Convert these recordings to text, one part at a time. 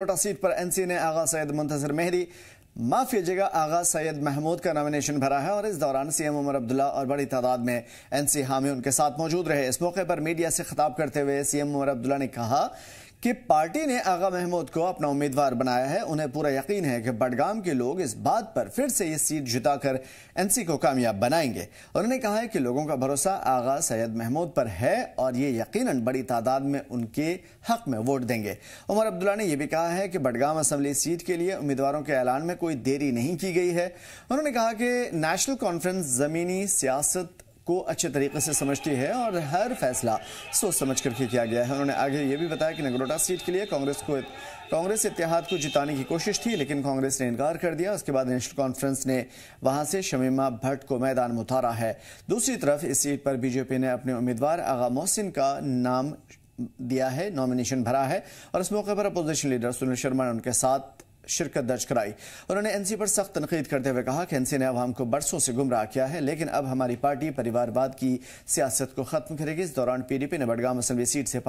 Kota seat पर NC ने आगा सैयद मुंतजर मेहदी माफी जगह आगा सैयद महमूद का नॉमिनेशन भरा है और इस दौरान सीएम उमर अब्दुल्ला और बड़ी तादाद में एनसी हामी उनके साथ मौजूद रहे। इस मौके पर मीडिया से खिताब करते हुए सीएम उमर अब्दुल्ला ने कहा कि पार्टी ने आगा महमूद को अपना उम्मीदवार बनाया है। उन्हें पूरा यकीन है कि बडगाम के लोग इस बात पर फिर से ये सीट जिताकर एनसी को कामयाब बनाएंगे। उन्होंने कहा है कि लोगों का भरोसा आगा सैयद महमूद पर है और ये यकीनन बड़ी तादाद में उनके हक में वोट देंगे। उमर अब्दुल्ला ने यह भी कहा है कि बडगाम असेंबली सीट के लिए उम्मीदवारों के ऐलान में कोई देरी नहीं की गई है। उन्होंने कहा कि नेशनल कॉन्फ्रेंस जमीनी सियासत को अच्छे तरीके से समझती है और हर फैसला सोच समझ करके किया गया है। उन्होंने आगे ये भी बताया कि नगरोटा सीट के लिए कांग्रेस इत्तेहाद को जिताने की कोशिश थी, लेकिन कांग्रेस ने इनकार कर दिया। उसके बाद नेशनल कॉन्फ्रेंस ने वहां से शमीमा भट्ट को मैदान में उतारा है। दूसरी तरफ इस सीट पर बीजेपी ने अपने उम्मीदवार आगा मोहसिन का नाम दिया है, नॉमिनेशन भरा है और इस मौके पर अपोजिशन लीडर सुनील शर्मा ने उनके साथ शिरकत दर्ज कराई। उन्होंने एनसी पर सख्त तनकीद करते हुए कहा कि एनसी ने अवाम को बरसों से गुमराह किया है, लेकिन अब हमारी पार्टी परिवारवाद की सियासत को खत्म करेगी। इस दौरान पीडीपी ने बडगाम असेंबली सीट से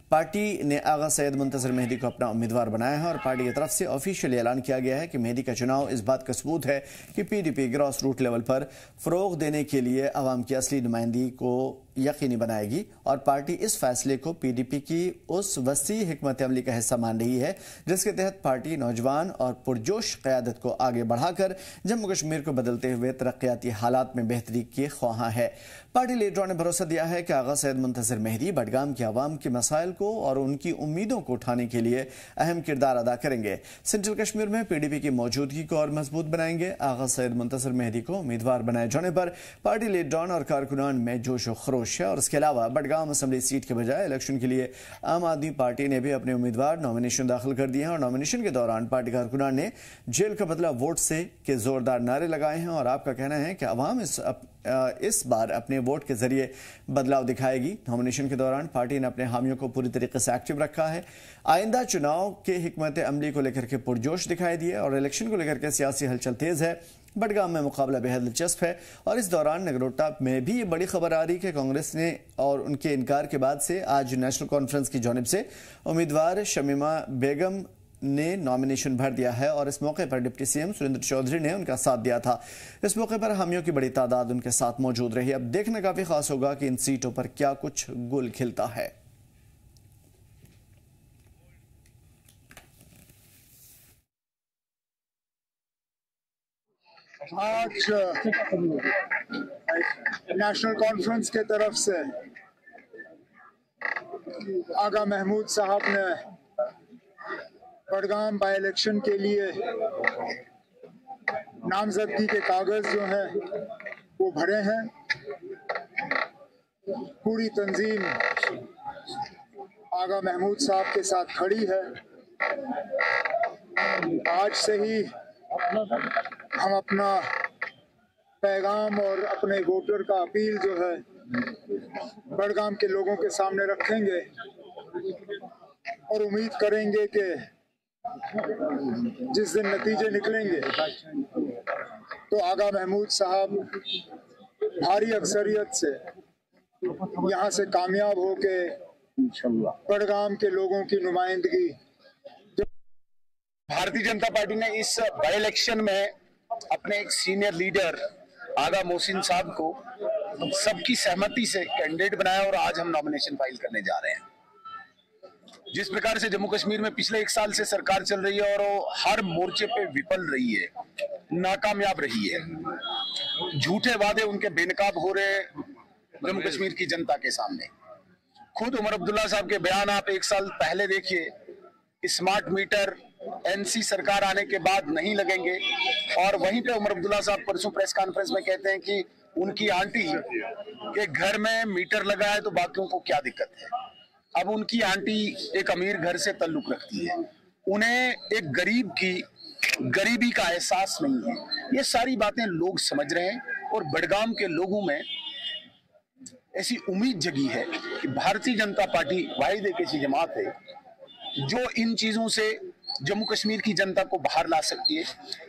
पार्टी ने आगा सैयद मुंतजर मेहदी को अपना उम्मीदवार बनाया है और पार्टी की तरफ से ऑफिशियली ऐलान किया गया है कि मेहदी का चुनाव इस बात का सबूत है कि पीडीपी ग्रास रूट लेवल पर फरोग देने के लिए अवाम की असली नुमाइंदगी को यकीनी बनाएगी और पार्टी इस फैसले को पीडीपी की उस वसी हिकमत अमली का हिस्सा मान रही है जिसके तहत पार्टी नौजवान और पुरजोश क़यादत को आगे बढ़ाकर जम्मू कश्मीर को बदलते हुए तरक्याती हालात में बेहतरी की ख्वाहां है। पार्टी लीडरों ने भरोसा दिया है कि आगा सैयद मुंतजर मेहदी बडगाम के अवाम के मसाइल को और उनकी उम्मीदों को उठाने के लिए अहम किरदार अदा करेंगे। सेंट्रल कश्मीर में पीडीपी की मौजूदगी को और मजबूत बनाएंगे। आगा सैयद मुंतजर मेहदी को उम्मीदवार बनाए जाने पर पार्टी लीडरों और कारकुनान में जोश व खरोश है और इसके अलावा बडगाम असेंबली सीट के बजाय इलेक्शन के लिए आम आदमी पार्टी ने भी अपने उम्मीदवार नॉमिनेशन दाखिल कर दिए हैं और नॉमिनेशन के दौरान पार्टी कारकुनान ने जेल का बदला वोट से के जोरदार नारे लगाए हैं और आपका कहना है कि अवाम इस बार अपने वोट के जरिए बदलाव दिखाएगी। नॉमिनेशन के दौरान पार्टी ने अपने हामियों को पूरी तरीके से एक्टिव रखा है। आइंदा चुनाव के हिकमत अमली को लेकर के पुरजोश दिखाई दिए और इलेक्शन को लेकर के सियासी हलचल तेज है। बडगाम में मुकाबला बेहद दिलचस्प है और इस दौरान नगरोटा में भी ये बड़ी खबर आ रही कि कांग्रेस ने और उनके इनकार के बाद से आज नेशनल कॉन्फ्रेंस की जानिब से उम्मीदवार शमीमा बेगम ने नॉमिनेशन भर दिया है और इस मौके पर डिप्टी सीएम सुरेंद्र चौधरी ने उनका साथ दिया था। इस मौके पर हामियों की बड़ी तादाद उनके साथ मौजूद रही। अब देखना काफी खास होगा कि इन सीटों पर क्या कुछ गुल खिलता है। आज नेशनल कॉन्फ्रेंस के तरफ से आगा महमूद साहब ने बडगाम बाई इलेक्शन के लिए नामजदगी के कागज जो हैं वो भरे हैं। पूरी तंजीम आगा महमूद साहब के साथ खड़ी है। आज से ही हम अपना पैगाम और अपने वोटर का अपील जो है बडगाम के लोगों के सामने रखेंगे और उम्मीद करेंगे कि जिस दिन नतीजे निकलेंगे तो आगा महमूद साहब भारी अक्सरियत से यहाँ से कामयाब होके बडगाम के लोगों की नुमाइंदगी। भारतीय जनता पार्टी ने इस बाई इलेक्शन में अपने एक सीनियर लीडर आगा मोहसिन साहब को सबकी सहमति से कैंडिडेट बनाया और आज हम नॉमिनेशन फाइल करने जा रहे हैं। जिस प्रकार से जम्मू कश्मीर में पिछले 1 साल से सरकार चल रही है और वो हर मोर्चे पे विफल रही है, नाकामयाब रही है, झूठे वादे उनके बेनकाब हो रहे जम्मू कश्मीर की जनता के सामने। खुद उमर अब्दुल्ला साहब के बयान आप 1 साल पहले देखिए, स्मार्ट मीटर एनसी सरकार आने के बाद नहीं लगेंगे और वहीं पे उमर अब्दुल्ला साहब परसों प्रेस कॉन्फ्रेंस में कहते हैं कि उनकी आंटी के घर में मीटर लगा है तो बाकियों को क्या दिक्कत है। अब उनकी आंटी एक अमीर घर से ताल्लुक रखती है, उन्हें एक गरीब की गरीबी का एहसास नहीं है। ये सारी बातें लोग समझ रहे हैं और बडगाम के लोगों में ऐसी उम्मीद जगी है कि भारतीय जनता पार्टी वाहिद एक ऐसी जमात है जो इन चीजों से जम्मू कश्मीर की जनता को बाहर ला सकती है।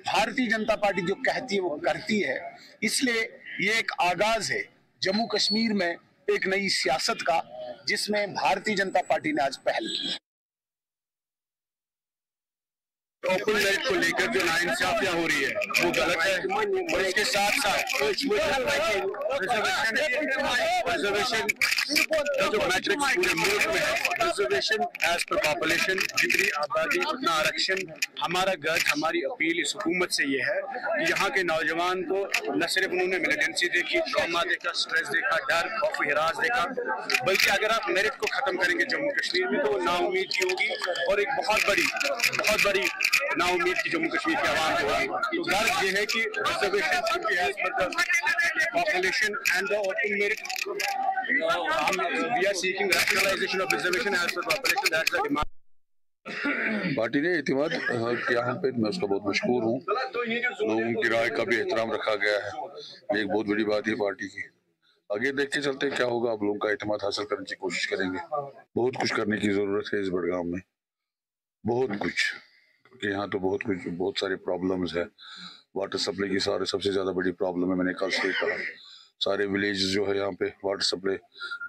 भारतीय जनता पार्टी जो कहती है वो करती है, इसलिए ये एक आगाज है जम्मू कश्मीर में एक नई सियासत का, जिसमें भारतीय जनता पार्टी ने आज पहल की। ओपन मेरिट को लेकर जो नाइंसाफियां हो रही है वो गलत है। और इसके साथ साथ रिजर्वेशन का जो मैट्रिक्स पूरे मुल्क में है, रिजर्वेशन एज पर पॉपुलेशन, जितनी आबादी उतना आरक्षण। हमारा गर्ज, हमारी अपील इस हुकूमत से ये है कि यहाँ के नौजवान को न सिर्फ उन्होंने मिलिटेंसी देखी, ट्रॉमा देखा, स्ट्रेस देखा, डर, खौफ, हिरास देखा, बल्कि अगर आप मेरिट को खत्म करेंगे जम्मू कश्मीर में तो नाउम्मीद की होगी और एक बहुत बड़ी नाउम्मीद की जम्मू कश्मीर की आवाम होगी। तो गर्ज ये है कि reservation population and the open merit, we are seeking rationalisation of reservation as per population, that's the demand. Party ने एतमाद किया हम पे, मैं उसका बहुत मशहूर हूँ। लोगों की राय का भी एहतराम रखा गया है, ये एक बहुत बड़ी बात है पार्टी की। आगे देख के चलते क्या होगा, आप लोगों का एतमाद हासिल करने की कोशिश करेंगे। बहुत कुछ करने की जरूरत है इस बड़गाम में, बहुत कुछ, क्योंकि यहाँ तो बहुत सारे प्रॉब्लम्स है। वाटर सप्लाई की सबसे ज्यादा बड़ी प्रॉब्लम है, मैंने कल से कहा। सारे विलेज जो है यहाँ पे वाटर सप्लाई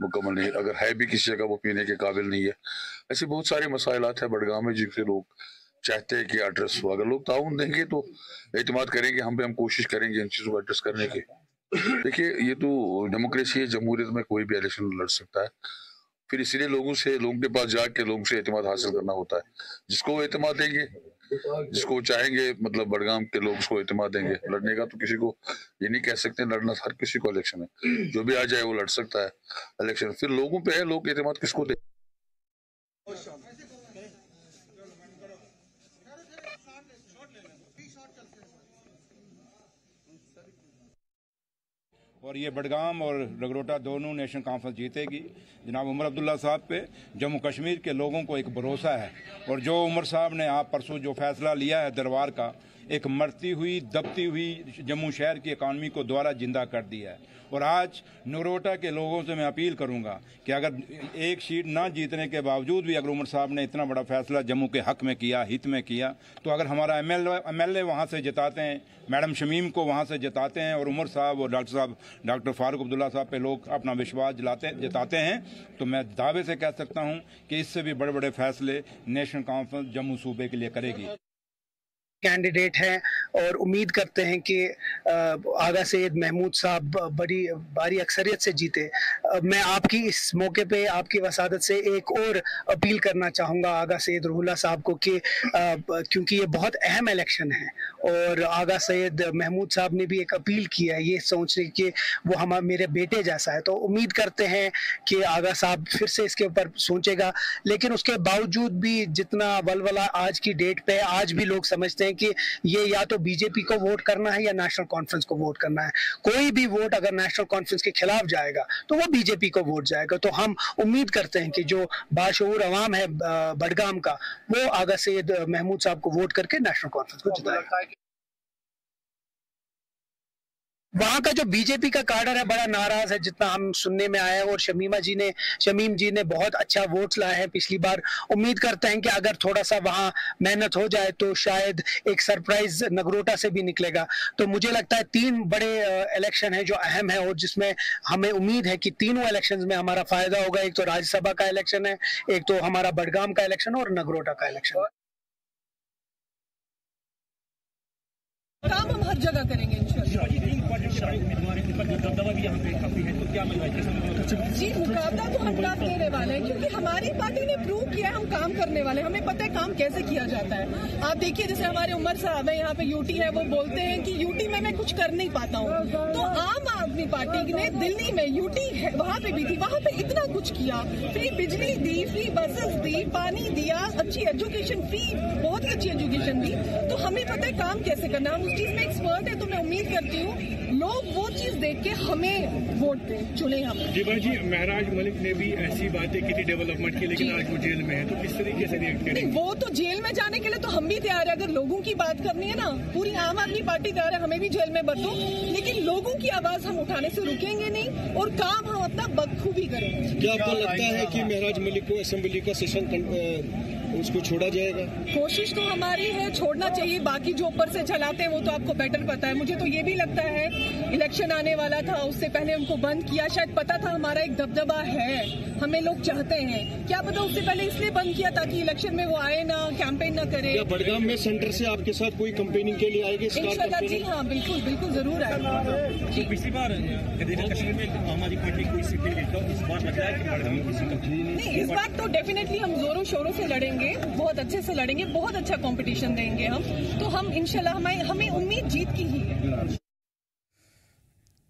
मुकम्मल नहीं, अगर है भी किसी जगह वो पीने के काबिल नहीं है। ऐसे बहुत सारे मसाइलात है बड़गाम में जिनसे लोग चाहते हैं कि एड्रेस हो। अगर लोग ताउन देंगे तो एतमाद करेंगे हम कोशिश करेंगे इन चीजों को एड्रेस करने की। देखिए, ये तो डेमोक्रेसी है, जमहूरियत में कोई भी इलेक्शन लड़ सकता है। फिर इसीलिए लोगों के पास जाके लोगों से एतमाद हासिल करना होता है। जिसको वो एतमाद देंगे, जिसको चाहेंगे, मतलब बड़गाम के लोग उसको एतमाद देंगे लड़ने का। तो किसी को ये नहीं कह सकते लड़ना, हर किसी को इलेक्शन है, जो भी आ जाए वो लड़ सकता है इलेक्शन। फिर लोगों पे है, लोग एतमाद किसको दे। और ये बडगाम और नगरोटा दोनों नेशनल कॉन्फ्रेंस जीतेगी। जनाब उमर अब्दुल्ला साहब पे जम्मू कश्मीर के लोगों को एक भरोसा है। और जो उमर साहब ने आप परसों जो फैसला लिया है दरबार का, एक मरती हुई दबती हुई जम्मू शहर की इकानमी को दोबारा जिंदा कर दिया है। और आज नगरोटा के लोगों से मैं अपील करूंगा कि अगर एक सीट ना जीतने के बावजूद भी अगर उमर साहब ने इतना बड़ा फैसला जम्मू के हक में किया, हित में किया, तो अगर हमारा एमएलए वहां से जिताते हैं, मैडम शमीम को वहां से जिताते हैं, और उमर साहब और डॉक्टर फारूक अब्दुल्ला साहब पे लोग अपना विश्वास जताते हैं, तो मैं दावे से कह सकता हूं कि इससे भी बड़े बड़े फैसले नेशनल कॉन्फ्रेंस जम्मू सूबे के लिए करेगी। कैंडिडेट हैं और उम्मीद करते हैं कि आगा सैयद महमूद साहब बड़ी भारी अक्सरियत से जीते। मैं आपकी इस मौके पे आपकी वसादत से एक और अपील करना चाहूँगा आगा सैयद रूहुल्लाह साहब को कि क्योंकि ये बहुत अहम इलेक्शन है और आगा सैयद महमूद साहब ने भी एक अपील की है ये सोच रहे कि वो मेरे बेटे जैसा है, तो उम्मीद करते हैं कि आगा साहब फिर से इसके ऊपर सोचेगा। लेकिन उसके बावजूद भी जितना वलवला आज की डेट पे, आज भी लोग समझते हैं कि ये या तो बीजेपी को वोट करना है या नेशनल कॉन्फ्रेंस को वोट करना है। कोई भी वोट अगर नेशनल कॉन्फ्रेंस के खिलाफ जाएगा तो वो बीजेपी को वोट जाएगा। तो हम उम्मीद करते हैं कि जो बाशऊर अवाम है बडगाम का, वो आगा सैयद महमूद साहब को वोट करके नेशनल कॉन्फ्रेंस को जिताएगा। वहाँ का जो बीजेपी का काडर है बड़ा नाराज है जितना हम सुनने में आया है, और शमीम जी ने बहुत अच्छा वोट्स लाए हैं पिछली बार। उम्मीद करते हैं कि अगर थोड़ा सा वहाँ मेहनत हो जाए तो शायद एक सरप्राइज नगरोटा से भी निकलेगा। तो मुझे लगता है 3 बड़े इलेक्शन है जो अहम है और जिसमें हमें उम्मीद है कि तीनों इलेक्शन में हमारा फायदा होगा। एक तो राज्यसभा का इलेक्शन है, एक तो हमारा बडगाम का इलेक्शन और नगरोटा का इलेक्शन। काम हम हर जगह करेंगे जी। मुकाबला तो हम टफ देने वाले हैं क्योंकि हमारी पार्टी ने प्रूव किया है हम काम करने वाले हैं, हमें पता है काम कैसे किया जाता है। आप देखिए जैसे हमारे उमर साहब है यहाँ पे यूटी है, वो बोलते हैं कि यूटी में मैं कुछ कर नहीं पाता हूँ, तो आम आदमी पार्टी ने दिल्ली में यूटी वहाँ पे भी थी, वहाँ पे इतना कुछ किया, फ्री बिजली दी, फ्री बसेस दी, पानी दिया, अच्छी एजुकेशन, फ्री बहुत ही अच्छी एजुकेशन दी। तो हमें पता है काम कैसे करना, हम उस चीज में एक्सपर्ट है। तो मैं उम्मीद करती हूँ लोग वो चीज देख के हमें वोट दें, चुने हम। जी भाई जी, महराज मलिक ने भी ऐसी बातें की थी डेवलपमेंट की, लेकिन आज वो जेल में है, तो किस तरीके से रिएक्ट करेंगे? वो तो जेल में जाने के लिए तो हम भी तैयार है। अगर लोगों की बात करनी है ना, पूरी आम आदमी पार्टी तैयार है, हमें भी जेल में भर दो, लेकिन लोगों की आवाज हम उठाने से रुकेंगे नहीं और काम हम अपना बखूबी करेंगे। क्या आपको लगता है कि महराज मलिक को असेंबली का सेशन उसको छोड़ा जाएगा? कोशिश तो हमारी है, छोड़ना चाहिए। बाकी जो ऊपर से चलाते हैं वो तो आपको बेटर पता है। मुझे तो ये भी लगता है इलेक्शन आने वाला था, उससे पहले उनको बंद किया, शायद पता था हमारा एक दबदबा है हमें लोग चाहते हैं। क्या पता उससे पहले इसलिए बंद किया ताकि इलेक्शन में वो आए ना, कैंपेन ना करे। क्या बडगाम में सेंटर से आपके साथ कोई कैंपेनिंग के लिए आएगी? इंशाल्लाह जी हाँ, बिल्कुल बिल्कुल जरूर आएगा। पिछली बार कश्मीर में आम आदमी पार्टी कोई सीटें लेता, इस बार लग रहा है कि बडगाम की सीटें नहीं, इस बार तो डेफिनेटली हम जोरों शोरों से लड़ेंगे, बहुत अच्छे से लड़ेंगे, बहुत अच्छा कंपटीशन देंगे हम। तो हम इंशाल्लाह हमें उम्मीद जीत की ही है।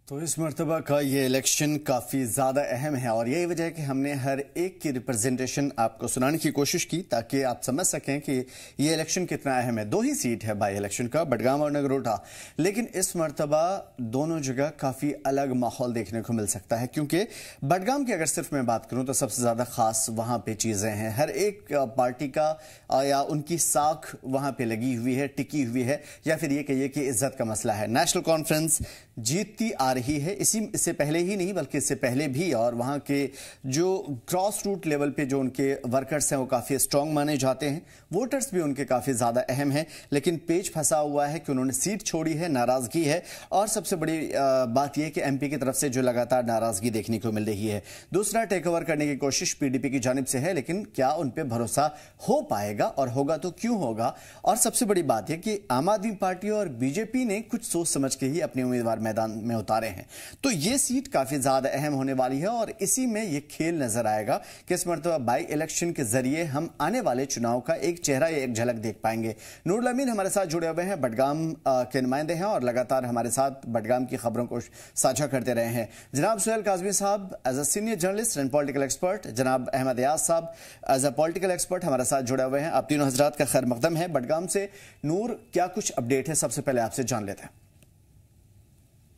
तो इस मरतबा का ये इलेक्शन काफ़ी ज़्यादा अहम है और यही वजह है कि हमने हर एक की रिप्रेजेंटेशन आपको सुनाने की कोशिश की ताकि आप समझ सकें कि ये इलेक्शन कितना अहम है। 2 ही सीट है बाई इलेक्शन का, बडगाम और नगरोटा, लेकिन इस मरतबा दोनों जगह काफ़ी अलग माहौल देखने को मिल सकता है क्योंकि बडगाम की अगर सिर्फ मैं बात करूँ तो सबसे ज़्यादा ख़ास वहाँ पर चीज़ें हैं। हर एक पार्टी का या उनकी साख वहाँ पर लगी हुई है, टिकी हुई है, या फिर ये कहिए कि इज्जत का मसला है। नेशनल कॉन्फ्रेंस जीतती आ रही है, इससे पहले ही नहीं बल्कि इससे पहले भी, और वहां के जो ग्रॉस रूट लेवल पे जो उनके वर्कर्स हैं वो काफ़ी स्ट्रांग माने जाते हैं, वोटर्स भी उनके काफ़ी ज़्यादा अहम हैं, लेकिन पेच फंसा हुआ है कि उन्होंने सीट छोड़ी है, नाराज़गी है। और सबसे बड़ी बात यह कि एमपी की तरफ से जो लगातार नाराज़गी देखने को मिल रही है। दूसरा, टेक ओवर करने की कोशिश पीडीपी की जानिब से है, लेकिन क्या उन पर भरोसा हो पाएगा, और होगा तो क्यों होगा। और सबसे बड़ी बात यह कि आम आदमी पार्टी और बीजेपी ने कुछ सोच समझ के ही अपने उम्मीदवार मैदान में उतारे हैं। तो ये सीट काफी ज्यादा अहम होने वाली है और इसी में ये खेल नजर आएगा कि इस मरतबा बाई इलेक्शन के जरिए हम आने वाले चुनाव का एक चेहरा या एक झलक देख पाएंगे। नूरुल अमीन हमारे साथ जुड़े हुए हैं, बडगाम के नुमाइंदे हैं और लगातार हमारे साथ बडगाम की खबरों को साझा करते रहे हैं। जनाब सुहेल काज़मी साहब as a senior journalist and political expert, जनाब अहमद याज साहब एज अ पॉलिटिकल एक्सपर्ट हमारे साथ जुड़े हुए हैं। आप तीनों हजरात का खैर मकदम है। बडगाम से नूर, क्या कुछ अपडेट है, सबसे पहले आपसे जान लेते हैं।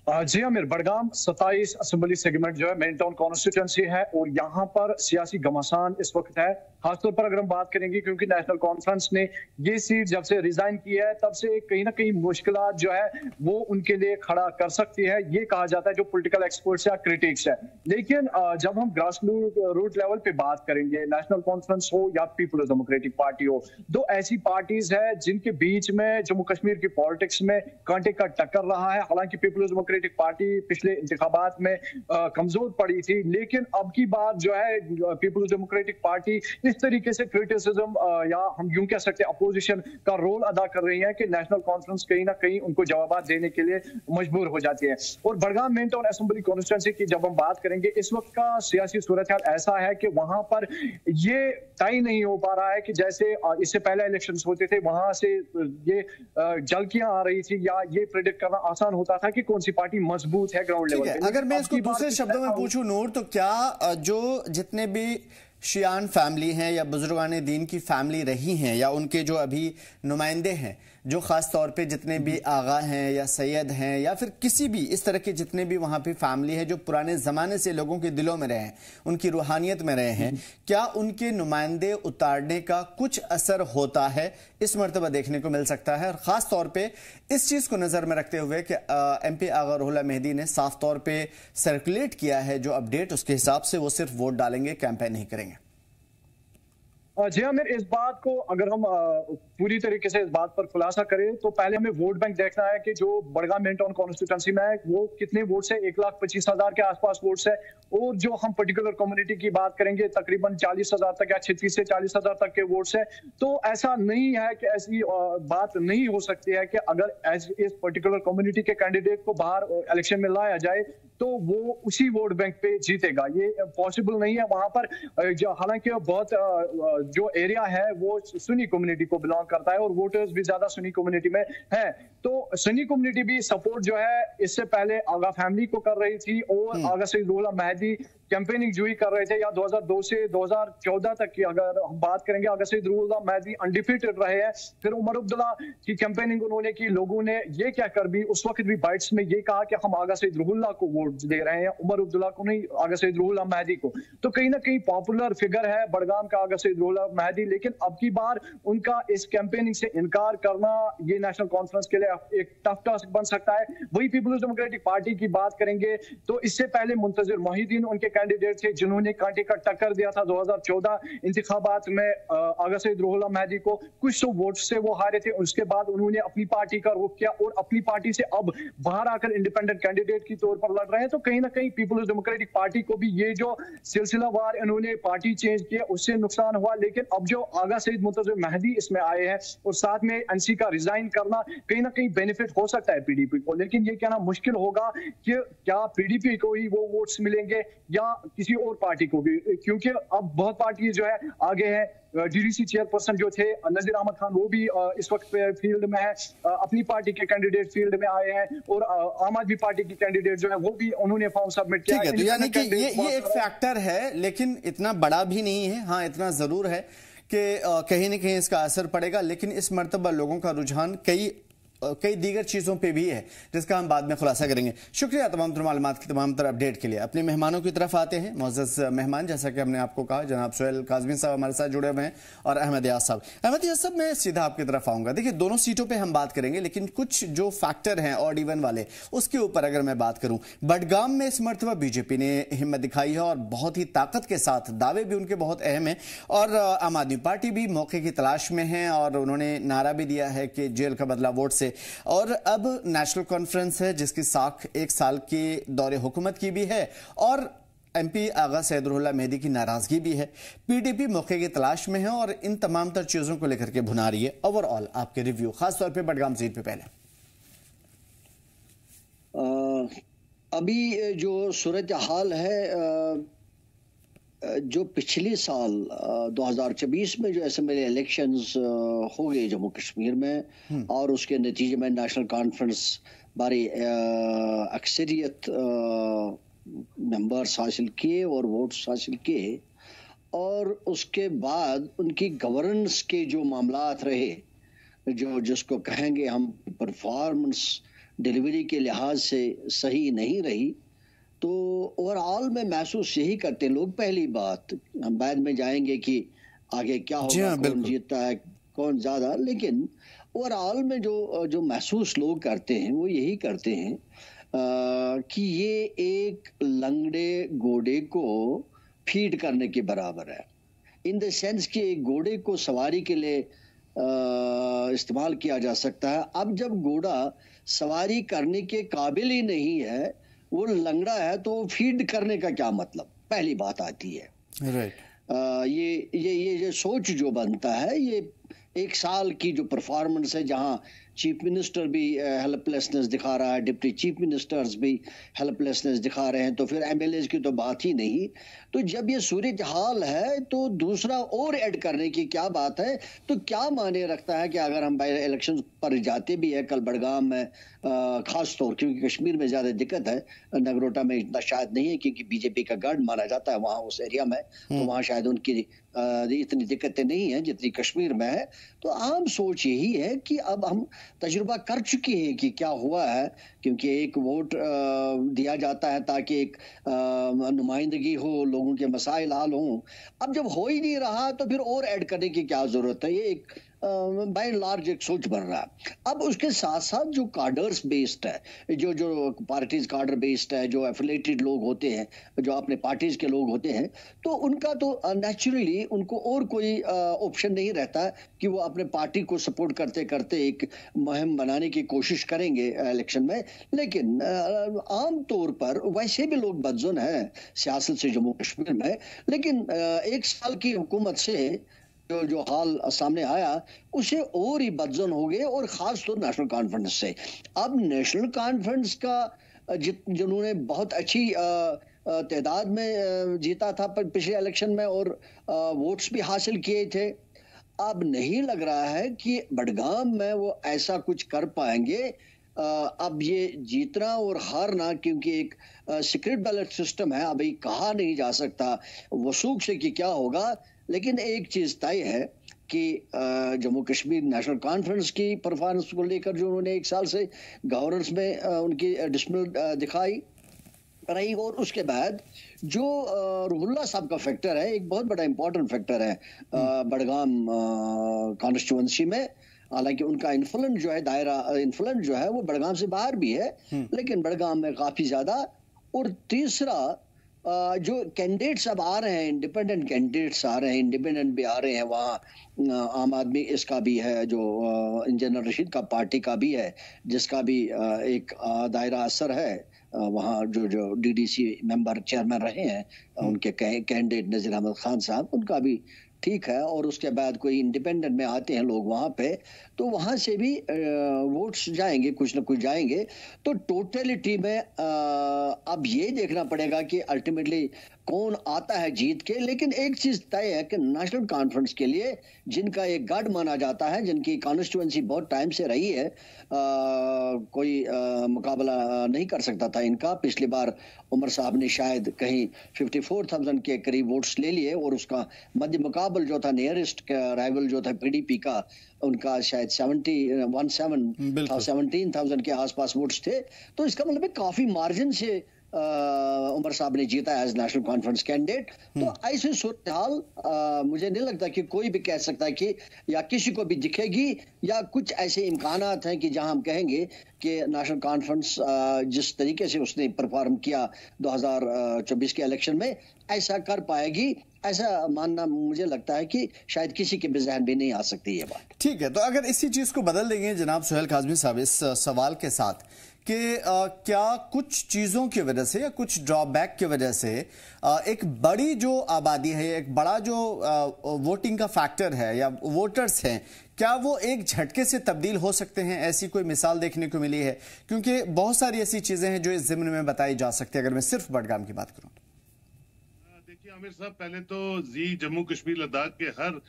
जी आमिर, बडगाम 27 असेंबली सेगमेंट जो है मेन टाउन कॉन्स्टिट्यूंसी है और यहाँ पर सियासी घमासान इस वक्त है। खासतौर पर अगर हम बात करेंगे क्योंकि नेशनल कॉन्फ्रेंस ने ये सीट जब से रिजाइन की है तब से कहीं ना कहीं मुश्किलात जो है वो उनके लिए खड़ा कर सकती है, ये कहा जाता है जो पॉलिटिकल एक्सपर्ट्स या क्रिटिक्स है। लेकिन जब हम ग्रास रूट लेवल पे बात करेंगे, नेशनल कॉन्फ्रेंस हो या पीपल्स डेमोक्रेटिक पार्टी हो, दो ऐसी पार्टीज है जिनके बीच में जम्मू कश्मीर की पॉलिटिक्स में कांटे का टक्कर रहा है। हालांकि पीपल्स डेमोक्रेटिक पार्टी पिछले इंतखाबात में कमजोर पड़ी थी, लेकिन अब की बात जो है पीपल्स डेमोक्रेटिक पार्टी इस तरीके से क्रिटिसिज्म या हम यूं कह सकते हैं अपोजिशन का रोल अदा कर रही है कि नेशनल कॉन्फ्रेंस कहीं ना कहीं उनको जवाब देने के लिए मजबूर हो जाती है। और Budgam main town assembly constituency की जब हम बात करेंगे, इस वक्त का सियासी सूरत हाल ऐसा है कि वहां पर ये तय नहीं हो पा रहा है कि जैसे इससे पहले इलेक्शंस होते थे वहां से ये झलकियां आ रही थी या ये प्रेडिक्ट करना आसान होता था कि कौन सी पार्टी मजबूत है ग्राउंड लेवल पे। अगर मैं इसको दूसरे शब्दों में पूछूं नूर, तो क्या जो जितने भी शियान फैमिली हैं या बुजुर्गान दीन की फैमिली रही हैं या उनके जो अभी नुमाइंदे हैं, जो खास तौर पे जितने भी आगा हैं या सैयद हैं या फिर किसी भी इस तरह के जितने भी वहाँ पे फैमिली है जो पुराने ज़माने से लोगों के दिलों में रहे हैं, उनकी रूहानियत में रहे हैं, क्या उनके नुमाइंदे उतारने का कुछ असर होता है इस मरतबा देखने को मिल सकता है? और ख़ास तौर पे इस चीज़ को नज़र में रखते हुए कि MP आगा रुहुल अल्लाह मेहदी ने साफ तौर पर सर्कुलेट किया है जो अपडेट, उसके हिसाब से वो सिर्फ वोट डालेंगे, कैंपेन नहीं करेंगे। जी आमिर, इस बात को अगर हम पूरी तरीके से इस बात पर खुलासा करें तो पहले हमें वोट बैंक देखना है कि जो बडगाम मेन टाउन कॉन्स्टिट्यूंसी में है वो कितने वोट्स है। 1,25,000 के आसपास वोट्स है और जो हम पर्टिकुलर कम्युनिटी की बात करेंगे तकरीबन 40,000 तक या 36 से 40,000 तक के वोट्स है। तो ऐसा नहीं है कि ऐसी बात नहीं हो सकती है कि अगर इस पर्टिकुलर कम्युनिटी के कैंडिडेट को बाहर इलेक्शन में लाया जाए तो वो उसी वोट बैंक पे जीतेगा, ये पॉसिबल नहीं है। वहां पर हालांकि बहुत जो एरिया है वो सुन्नी कम्युनिटी को बिलोंग करता है और वोटर्स भी ज्यादा सुन्नी कम्युनिटी में है, तो सुन्नी कम्युनिटी भी सपोर्ट जो है इससे पहले आगा फैमिली को कर रही थी और आगा सईद रुहुल अल्लाह मेहदी कैंपेनिंग जो ही कर रहे थे, या 2002 से 2014 तक की अगर हम बात करेंगे आगा सईद रुहुल अल्लाह मेहदी अनडिफीटेड रहे हैं। फिर उमर अब्दुल्ला की कैंपेनिंग उन्होंने की, लोगों ने ये कहकर भी उस वक्त भी बाइट्स में ये कहा कि हम आगा सईद रुहुल को वोट दे रहे हैं, उमर अब्दुल्ला को नहीं, आगा सईद रुहुल अल्लाह मेहदी को। तो कहीं ना कहीं पॉपुलर फिगर है बडगाम का आगा सईद रुहुल अल्लाह मेहदी, लेकिन अब की बार उनका इस कैंपेनिंग से इनकार करना ये नेशनल कॉन्फ्रेंस के लिए एक टफ टास्क बन सकता है। वही पीपल्स डेमोक्रेटिक पार्टी की बात करेंगे तो इससे पहले मुंतजिर मोहिद्दीन उनके कैंडिडेट थे जिन्होंने कांटे का टक्कर दिया था 2014 इंतखाबात में आगा सैयद रूहुल्लाह मेहदी को। कुछ तो वोट से वो हारे थे, उसके बाद उन्होंने अपनी पार्टी का रुख किया और अपनी पार्टी से अब बाहर आकर इंडिपेंडेंट कैंडिडेट की तौर पर लड़ रहे हैं। तो कहीं ना कहीं पीपल्स डेमोक्रेटिक पार्टी को भी ये जो सिलसिलावार इन्होंने पार्टी चेंज किया उससे नुकसान हुआ। लेकिन अब जो आगा सैयद मुंतज़िर मेहदी इसमें आए हैं और साथ में एनसी का रिजाइन करना कहीं ना कहीं बेनिफिट हो सकता है पीडीपी को, लेकिन ये कहना मुश्किल होगा कि क्या पीडीपी को ही वो वोट्स मिलेंगे या किसी और पार्टी को भी, क्योंकि अब बहुत पार्टी जो है आगे है। डीडीसी चेयरपर्सन जो थे नजीर अहमद खान वो भी इस वक्त फील्ड में है, अपनी पार्टी के कैंडिडेट फील्ड में आए हैं और आम आदमी पार्टी की कैंडिडेट जो है वो भी उन्होंने फॉर्म सबमिट किया है। तो यानी कि ये एक फैक्टर है, लेकिन इतना बड़ा भी नहीं है। हाँ, इतना जरूर है कि कहीं ना कहीं इसका असर पड़ेगा, लेकिन इस मर्तबा लोगों का रुझान कई दीगर चीज़ों पे भी है जिसका हम बाद में खुलासा करेंगे। शुक्रिया तमाम तर मालूमात की, तमाम तर अपडेट के लिए। अपने मेहमानों की तरफ आते हैं। मुअज़्ज़ज़ मेहमान, जैसा कि हमने आपको कहा, जनाब सुहेल काज़मी साहब हमारे साथ जुड़े हुए हैं और अहमद यास साहब। अहमद यास साहब, मैं सीधा आपकी तरफ आऊँगा। देखिए, दोनों सीटों पर हम बात करेंगे, लेकिन कुछ जो फैक्टर हैं ऑड इवन वाले, उसके ऊपर अगर मैं बात करूँ, बडगाम में इस मरतबा बीजेपी ने हिम्मत दिखाई है और बहुत ही ताकत के साथ, दावे भी उनके बहुत अहम हैं और आम आदमी पार्टी भी मौके की तलाश में है और उन्होंने नारा भी दिया है कि जेल का बदला वोट से। और अब नेशनल कॉन्फ्रेंस है जिसकी साख 1 साल के दौरे हुकूमत की भी है और एमपी आगा सैयद रूहुल्लाह मेहदी की नाराजगी भी है। पीडीपी मौके की तलाश में है और इन तमाम तर चीजों को लेकर के भुना रही है। ओवरऑल आपके रिव्यू, खासतौर पे बडगाम सीट पे पहले। अभी जो सूरत हाल है, जो पिछले साल 2024 में जो असेंबली इलेक्शंस हो गए जम्मू कश्मीर में और उसके नतीजे में नेशनल कॉन्फ्रेंस बारी अक्सरियत मेंबर्स हासिल किए और वोट्स हासिल किए और उसके बाद उनकी गवर्नेंस के जो मामलात रहे, जो जिसको कहेंगे हम परफॉर्मेंस डिलीवरी के लिहाज से सही नहीं रही, तो ओवरऑल में महसूस यही करते हैं लोग। पहली बात, हम बाद में जाएंगे कि आगे क्या होगा, कौन जीतता है कौन ज्यादा, लेकिन ओवरऑल में जो महसूस लोग करते हैं वो यही करते हैं कि ये एक लंगड़े घोड़े को फीड करने के बराबर है, इन द सेंस कि एक घोड़े को सवारी के लिए इस्तेमाल किया जा सकता है। अब जब घोड़ा सवारी करने के काबिल ही नहीं है, वो लंगड़ा है, तो फीड करने का क्या मतलब, पहली बात आती है। राइट। ये सोच जो बनता है, ये 1 साल की जो परफॉर्मेंस है, जहाँ चीफ मिनिस्टर भी हेल्पलेसनेस दिखा रहा है, डिप्टी चीफ मिनिस्टर्स भी हेल्पलेसनेस दिखा रहे हैं, तो फिर एमएलएज की तो बात ही नहीं। तो जब ये सूरत हाल है तो दूसरा और ऐड करने की क्या बात है। तो क्या माने रखता है कि अगर हम बाई इलेक्शन पर जाते भी है, कल बडगाम में खास तौर, क्योंकि कश्मीर में ज्यादा दिक्कत है, नगरोटा में इतना शायद नहीं है क्योंकि बीजेपी का गढ़ माना जाता है वहाँ उस एरिया में, तो वहाँ शायद उनकी इतनी दिक्कतें नहीं है जितनी कश्मीर में है। तो आम सोच यही है कि अब हम तजुर्बा कर चुके हैं कि क्या हुआ है, क्योंकि एक वोट दिया जाता है ताकि एक नुमाइंदगी हो, लोगों के मसाइल हल हों। अब जब हो ही नहीं रहा तो फिर और ऐड करने की क्या जरूरत है, ये एक बाय एंड लार्ज एक सोच बन रहा है। अब उसके साथ साथ जो कार्डर्स बेस्ड है, जो पार्टीज कार्डर बेस्ड है, जो एफिलेटेड लोग होते हैं, जो अपने पार्टीज के लोग होते हैं, तो उनका तो नेचुरली उनको और कोई ऑप्शन नहीं रहता कि वो अपने पार्टी को सपोर्ट करते करते एक मुहिम बनाने की कोशिश करेंगे इलेक्शन में। लेकिन आम तौर पर वैसे भी लोग बदजुन हैं सियासत से जम्मू कश्मीर में, लेकिन 1 साल की हुकूमत से जो हाल सामने आया उसे और ही बदजुन हो गए, और खास तौर नेशनल कॉन्फ्रेंस से। अब नेशनल कॉन्फ्रेंस का जिन्होंने बहुत अच्छी तादाद में जीता था पिछले इलेक्शन में और वोट्स भी हासिल किए थे, अब नहीं लग रहा है कि बडगाम में वो ऐसा कुछ कर पाएंगे। अब ये जीतना और हारना, क्योंकि एक सीक्रेट बैलेट सिस्टम है, अभी कहा नहीं जा सकता वसूख से कि क्या होगा। लेकिन एक चीज तय है कि जम्मू कश्मीर नेशनल कॉन्फ्रेंस की परफॉर्मेंस को लेकर जो उन्होंने 1 साल से गवर्नेंस में उनकी डिसमिल दिखाई रही, और उसके बाद जो रूहुल्लाह साहब का फैक्टर है, एक बहुत बड़ा इंपॉर्टेंट फैक्टर है बडगाम कॉन्स्टिट्यूएंसी में। हालांकि उनका इन्फ्लुएंस जो है, दायरा इन्फ्लुएंस जो है वो बडगाम से बाहर भी है, लेकिन बडगाम में काफी ज्यादा। और तीसरा जो कैंडिडेट्स अब आ रहे हैं, इंडिपेंडेंट कैंडिडेट्स आ रहे हैं, इंडिपेंडेंट भी आ रहे हैं वहाँ। आम आदमी इसका भी है, जो इंजीनियर रशीद का पार्टी का भी है, जिसका भी एक दायरा असर है। वहाँ जो डीडीसी मेंबर चेयरमैन रहे हैं, उनके कैंडिडेट नज़ीर अहमद खान साहब, उनका भी ठीक है। और उसके बाद कोई इंडिपेंडेंट में आते हैं लोग वहाँ पे, तो वहाँ से भी वोट्स जाएंगे, कुछ ना कुछ जाएंगे। तो टोटलिटी में अब ये देखना पड़ेगा कि अल्टीमेटली कौन आता है जीत के। लेकिन एक चीज तय है कि नेशनल कॉन्फ्रेंस के लिए जिनका एक गढ़ माना जाता है, जिनकी कॉन्स्टिट्यूएंसी बहुत टाइम से रही है, कोई मुकाबला नहीं कर सकता था इनका। पिछली बार उमर साहब ने शायद कहीं 54,000 के करीब वोट्स ले लिए, और उसका मध्य मुकाबल जो था, नियरेस्ट राइवल जो था पीडीपी का, उनका शायद 17,000 के आसपास वोट्स थे। तो इसका मतलब है काफी मार्जिन से उमर साहब ने जीता एज नेशनल कॉन्फ्रेंस कैंडिडेट। तो ऐसे सूरत हाल मुझे नहीं लगता कि कोई भी कह सकता है कि या किसी को भी दिखेगी, या कुछ ऐसे इम्कानात हैं कि जहां हम कहेंगे कि नेशनल कॉन्फ्रेंस जिस तरीके से उसने परफॉर्म किया 2024 के इलेक्शन में, ऐसा कर पाएगी। ऐसा मानना मुझे लगता है कि शायद किसी के भी ज़हन भी नहीं आ सकती ये बात। ठीक है, तो अगर इसी चीज को बदल देंगे जनाब सुहेल काज़मी साहब इस सवाल के साथ कि क्या कुछ चीज़ों की वजह से या कुछ ड्रॉबैक की वजह से एक बड़ी जो आबादी है, एक बड़ा जो वोटिंग का फैक्टर है या वोटर्स हैं, क्या वो एक झटके से तब्दील हो सकते हैं? ऐसी कोई मिसाल देखने को मिली है? क्योंकि बहुत सारी ऐसी चीज़ें हैं जो इस ज़िम्न में बताई जा सकती है, अगर मैं सिर्फ बडगाम की बात करूँ। देखिए आमिर साहब, पहले तो जम्मू कश्मीर लद्दाख के हर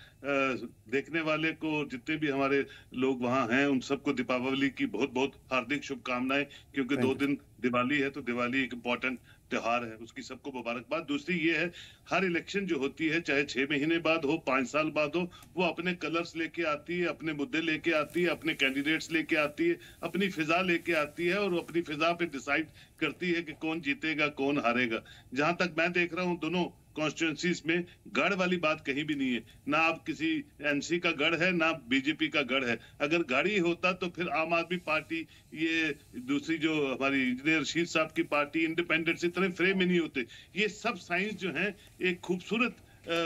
देखने वाले को, जितने भी हमारे लोग वहाँ हैं, उन सबको दीपावली की बहुत बहुत हार्दिक शुभकामनाएं। क्योंकि 2 दिन दिवाली है, तो दिवाली एक इम्पोर्टेंट त्योहार है, उसकी सबको मुबारकबाद। दूसरी ये है, हर इलेक्शन जो होती है, चाहे 6 महीने बाद हो, 5 साल बाद हो, वो अपने कलर्स लेके आती है, अपने मुद्दे लेके आती है, अपने कैंडिडेट्स लेके आती है, अपनी फिजा लेके आती है, और अपनी फिजा पे डिसाइड करती है कि कौन जीतेगा, कौन हारेगा। जहां तक मैं देख रहा हूँ, दोनों कॉन्स्टिट्यूंसीज में गढ़ वाली बात कहीं भी नहीं है। ना आप किसी एनसी का गढ़ है, ना बीजेपी का गढ़ है। अगर गढ़ ही होता तो फिर आम आदमी पार्टी, ये दूसरी जो हमारी इंजीनियर रशीद साहब की पार्टी, इंडिपेंडेंट्स इतने फ्रेम में नहीं होते। ये सब साइंस जो है एक खूबसूरत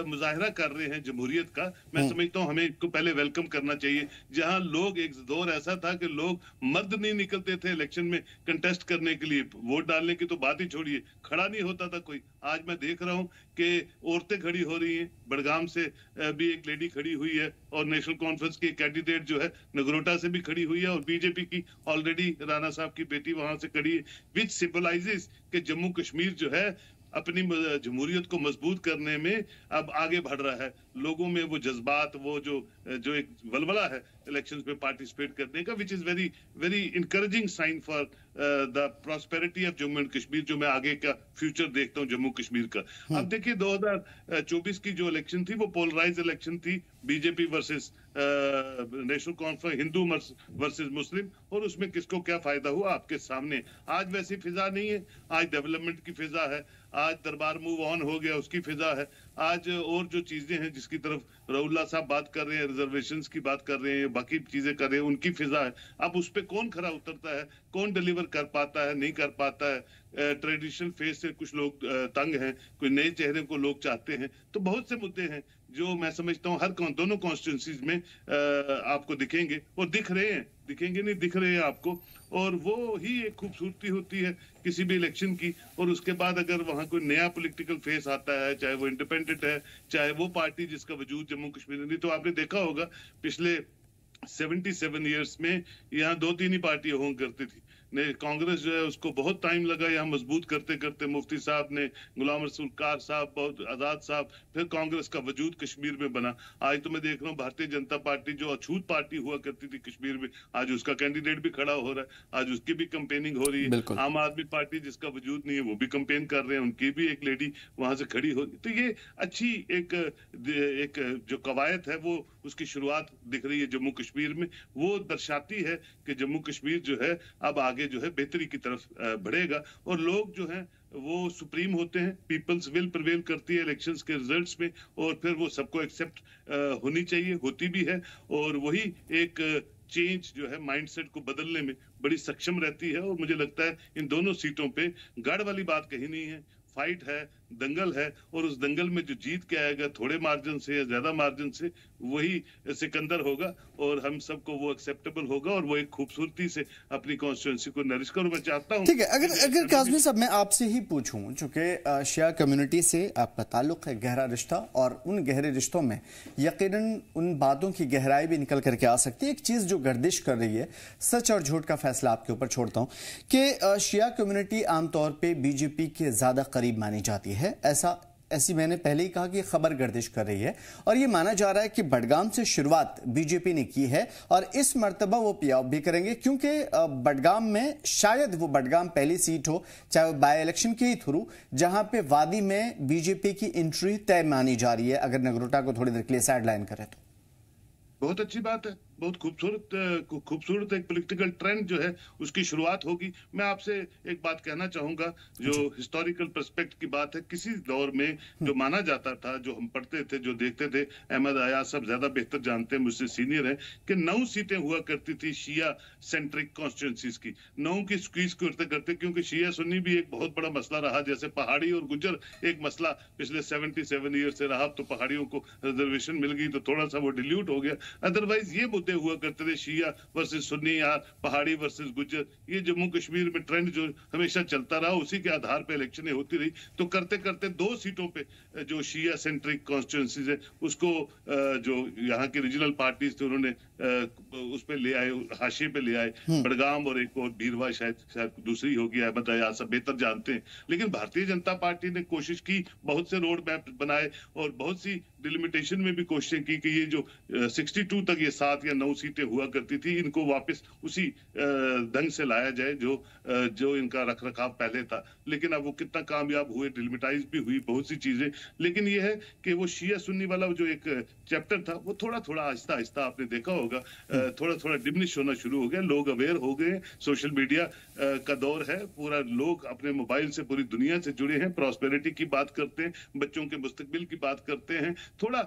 मुजाहरा कर रहे हैं जमहूरियत का। मैं समझता हूँ हमें इसको पहले वेलकम करना चाहिए। जहां लोग, एक दौर ऐसा था कि लोग मर्द नहीं निकलते थे इलेक्शन में कंटेस्ट करने के लिए, वोट डालने की तो बात ही छोड़िए, खड़ा नहीं होता था कोई। आज मैं देख रहा हूँ कि औरतें खड़ी हो रही हैं। बडगाम से भी एक लेडी खड़ी हुई है, और नेशनल कॉन्फ्रेंस की कैंडिडेट जो है नगरोटा से भी खड़ी हुई है, और बीजेपी की ऑलरेडी राणा साहब की बेटी वहां से खड़ी है, विच सिंबलाइजेस कि जम्मू कश्मीर जो है अपनी जमहूरियत को मजबूत करने में अब आगे बढ़ रहा है। लोगों में वो जज्बात, वो जो एक वलवला है इलेक्शंस में पार्टिसिपेट करने का, which is very very encouraging sign for the prosperity of Jammu and Kashmir, जो मैं आगे का फ्यूचर देखता हूँ जम्मू कश्मीर का। अब देखिए 2024 की जो इलेक्शन थी, वो पोलराइज इलेक्शन थी, BJP versus National Conference, Hindu versus Muslim, और उसमें किसको क्या फायदा हुआ आपके सामने। आज वैसी फिजा नहीं है, आज डेवलपमेंट की फिजा है, आज दरबार मूव ऑन हो गया उसकी फिजा है, आज और जो चीजें हैं जिसकी तरफ रउल्ला साहब बात कर रहे हैं, रिजर्वेशंस की बात कर रहे हैं, बाकी चीजें कर रहे हैं, उनकी फिजा है। अब उस पर कौन खरा उतरता है, कौन डिलीवर कर पाता है, नहीं कर पाता है। ट्रेडिशनल फेस से कुछ लोग तंग हैं, कोई नए चेहरे को लोग चाहते हैं। तो बहुत से मुद्दे हैं जो मैं समझता हूँ हर दोनों कॉन्स्टिट्यूंसीज में आपको दिखेंगे, और दिख रहे हैं, दिखेंगे नहीं, दिख रहे हैं आपको। और वो ही एक खूबसूरती होती है किसी भी इलेक्शन की। और उसके बाद अगर वहाँ कोई नया पॉलिटिकल फेस आता है, चाहे वो इंडिपेंडेंट है, चाहे वो पार्टी जिसका वजूद जम्मू कश्मीर में नहीं, तो आपने देखा होगा पिछले 77 ईयर्स में यहाँ 2-3 ही पार्टियां हुआ करती थी। कांग्रेस जो है उसको बहुत टाइम लगा यहाँ मजबूत करते करते, मुफ्ती साहब ने, गुलाम रसूल कार साहब, बहुत आजाद साहब, फिर कांग्रेस का वजूद कश्मीर में बना। आज तो मैं देख रहा हूँ भारतीय जनता पार्टी जो अछूत पार्टी हुआ करती थी कश्मीर में, आज उसका कैंडिडेट भी खड़ा हो रहा है, आज उसकी भी कंपेनिंग हो रही है। आम आदमी पार्टी जिसका वजूद नहीं है वो भी कंपेन कर रहे हैं, उनकी भी एक लेडी वहां से खड़ी हो। तो ये अच्छी एक जो कवायद है वो उसकी शुरुआत दिख रही है जम्मू कश्मीर में। वो दर्शाती है कि जम्मू कश्मीर जो है अब आगे जो है बेहतरी की तरफ बढ़ेगा, और लोग जो हैं वो सुप्रीम होते हैं, पीपल्स विल प्रिवेल करती है इलेक्शंस के रिजल्ट्स में, और फिर वो सबको एक्सेप्ट होनी चाहिए, होती भी है। और वही एक चेंज जो है माइंडसेट को बदलने में बड़ी सक्षम रहती है। और मुझे लगता है इन दोनों सीटों पे गढ़ वाली बात कहीं नहीं है, फाइट है, दंगल है, और उस दंगल में जो जीत के आएगा थोड़े मार्जिन से या ज्यादा मार्जिन से, वही सिकंदर होगा और हम सबको वो एक्सेप्टेबल होगा और वो एक खूबसूरती से अपनी कॉन्स्टिट्यूंसी को नरिश करो। मैं चाहता हूँ, ठीक है, अगर काज़मी साहब मैं आपसे ही पूछूं, चूंकि शिया कम्युनिटी से आपका ताल्लुक है, गहरा रिश्ता, और उन गहरे रिश्तों में यकीनन उन बातों की गहराई भी निकल करके आ सकती है। एक चीज जो गर्दिश कर रही है, सच और झूठ का फैसला आपके ऊपर छोड़ता हूं, कि शिया कम्युनिटी आमतौर पे बीजेपी के ज्यादा करीब मानी जाती है। ऐसी मैंने पहले ही कहा कि खबर गर्दिश कर रही है, और ये माना जा रहा है कि बडगाम से शुरुआत बीजेपी ने की है और इस मर्तबा वो पियाव भी करेंगे, क्योंकि बडगाम में शायद वो बडगाम पहली सीट हो, चाहे वो बाय इलेक्शन के ही थ्रू, जहां पे वादी में बीजेपी की एंट्री तय मानी जा रही है, अगर नगरोटा को थोड़ी देर के लिए साइडलाइन करें तो। बहुत अच्छी बात है, बहुत खूबसूरत एक पॉलिटिकल ट्रेंड जो है उसकी शुरुआत होगी। मैं आपसे एक बात कहना चाहूंगा, जो हिस्टोरिकल पर्सपेक्ट की बात है, किसी दौर में जो माना जाता था, जो हम पढ़ते थे, जो देखते थे, अहमद अयाज सब ज्यादा बेहतर जानते हैं, मुझसे सीनियर हैं, कि 9 सीटें हुआ करती थी शिया सेंट्रिक कॉन्स्टिट्यूंसीज की, 9 की स्क्वीज करते करते, क्योंकि शिया सुन्नी भी एक बहुत बड़ा मसला रहा, जैसे पहाड़ी और गुजर एक मसला पिछले 77 ईयर से रहा। तो पहाड़ियों को रिजर्वेशन मिल गई तो थोड़ा सा वो डिल्यूट हो गया, अदरवाइज ये हुआ करते थे शिया वर्सेस सुन्नी या पहाड़ी वर्सेस गुज्जर। ये जम्मू कश्मीर में ट्रेंड जो हमेशा चलता रहा, उसी के आधार पे इलेक्शनें होती रही। तो करते करते 2 सीटों पे जो शिया सेंट्रिक कॉन्स्टिट्यूंसीज है उसको जो यहाँ की रीजनल पार्टीज थे उन्होंने उस पे ले आए, हाशिए पे ले आए। बडगाम और एक और भीरवा शायद दूसरी होगी, अहमद अयाज सब बेहतर जानते हैं। लेकिन भारतीय जनता पार्टी ने कोशिश की, बहुत से रोड मैप बनाए और बहुत सी डिलिमिटेशन में भी कोशिशें की कि ये जो 62 तक ये 7 या 9 सीटें हुआ करती थी, इनको वापस उसी ढंग से लाया जाए जो इनका रखरखाव पहले था। लेकिन अब वो कितना कामयाब हुए, डिलिमिटाइज भी हुई बहुत सी चीजें। लेकिन ये है कि वो शिया सुन्नी वाला जो एक चैप्टर था वो थोड़ा थोड़ा आहिस्ता आहिस्ता आपने देखा होगा थोड़ा थोड़ा डिमिनिश होना शुरू हो गया। लोग अवेयर हो गए, सोशल मीडिया का दौर है, पूरा लोग अपने मोबाइल से पूरी दुनिया से जुड़े हैं, प्रॉस्पेरिटी की बात करते हैं, बच्चों के मुस्तकबिल की बात करते हैं। थोड़ा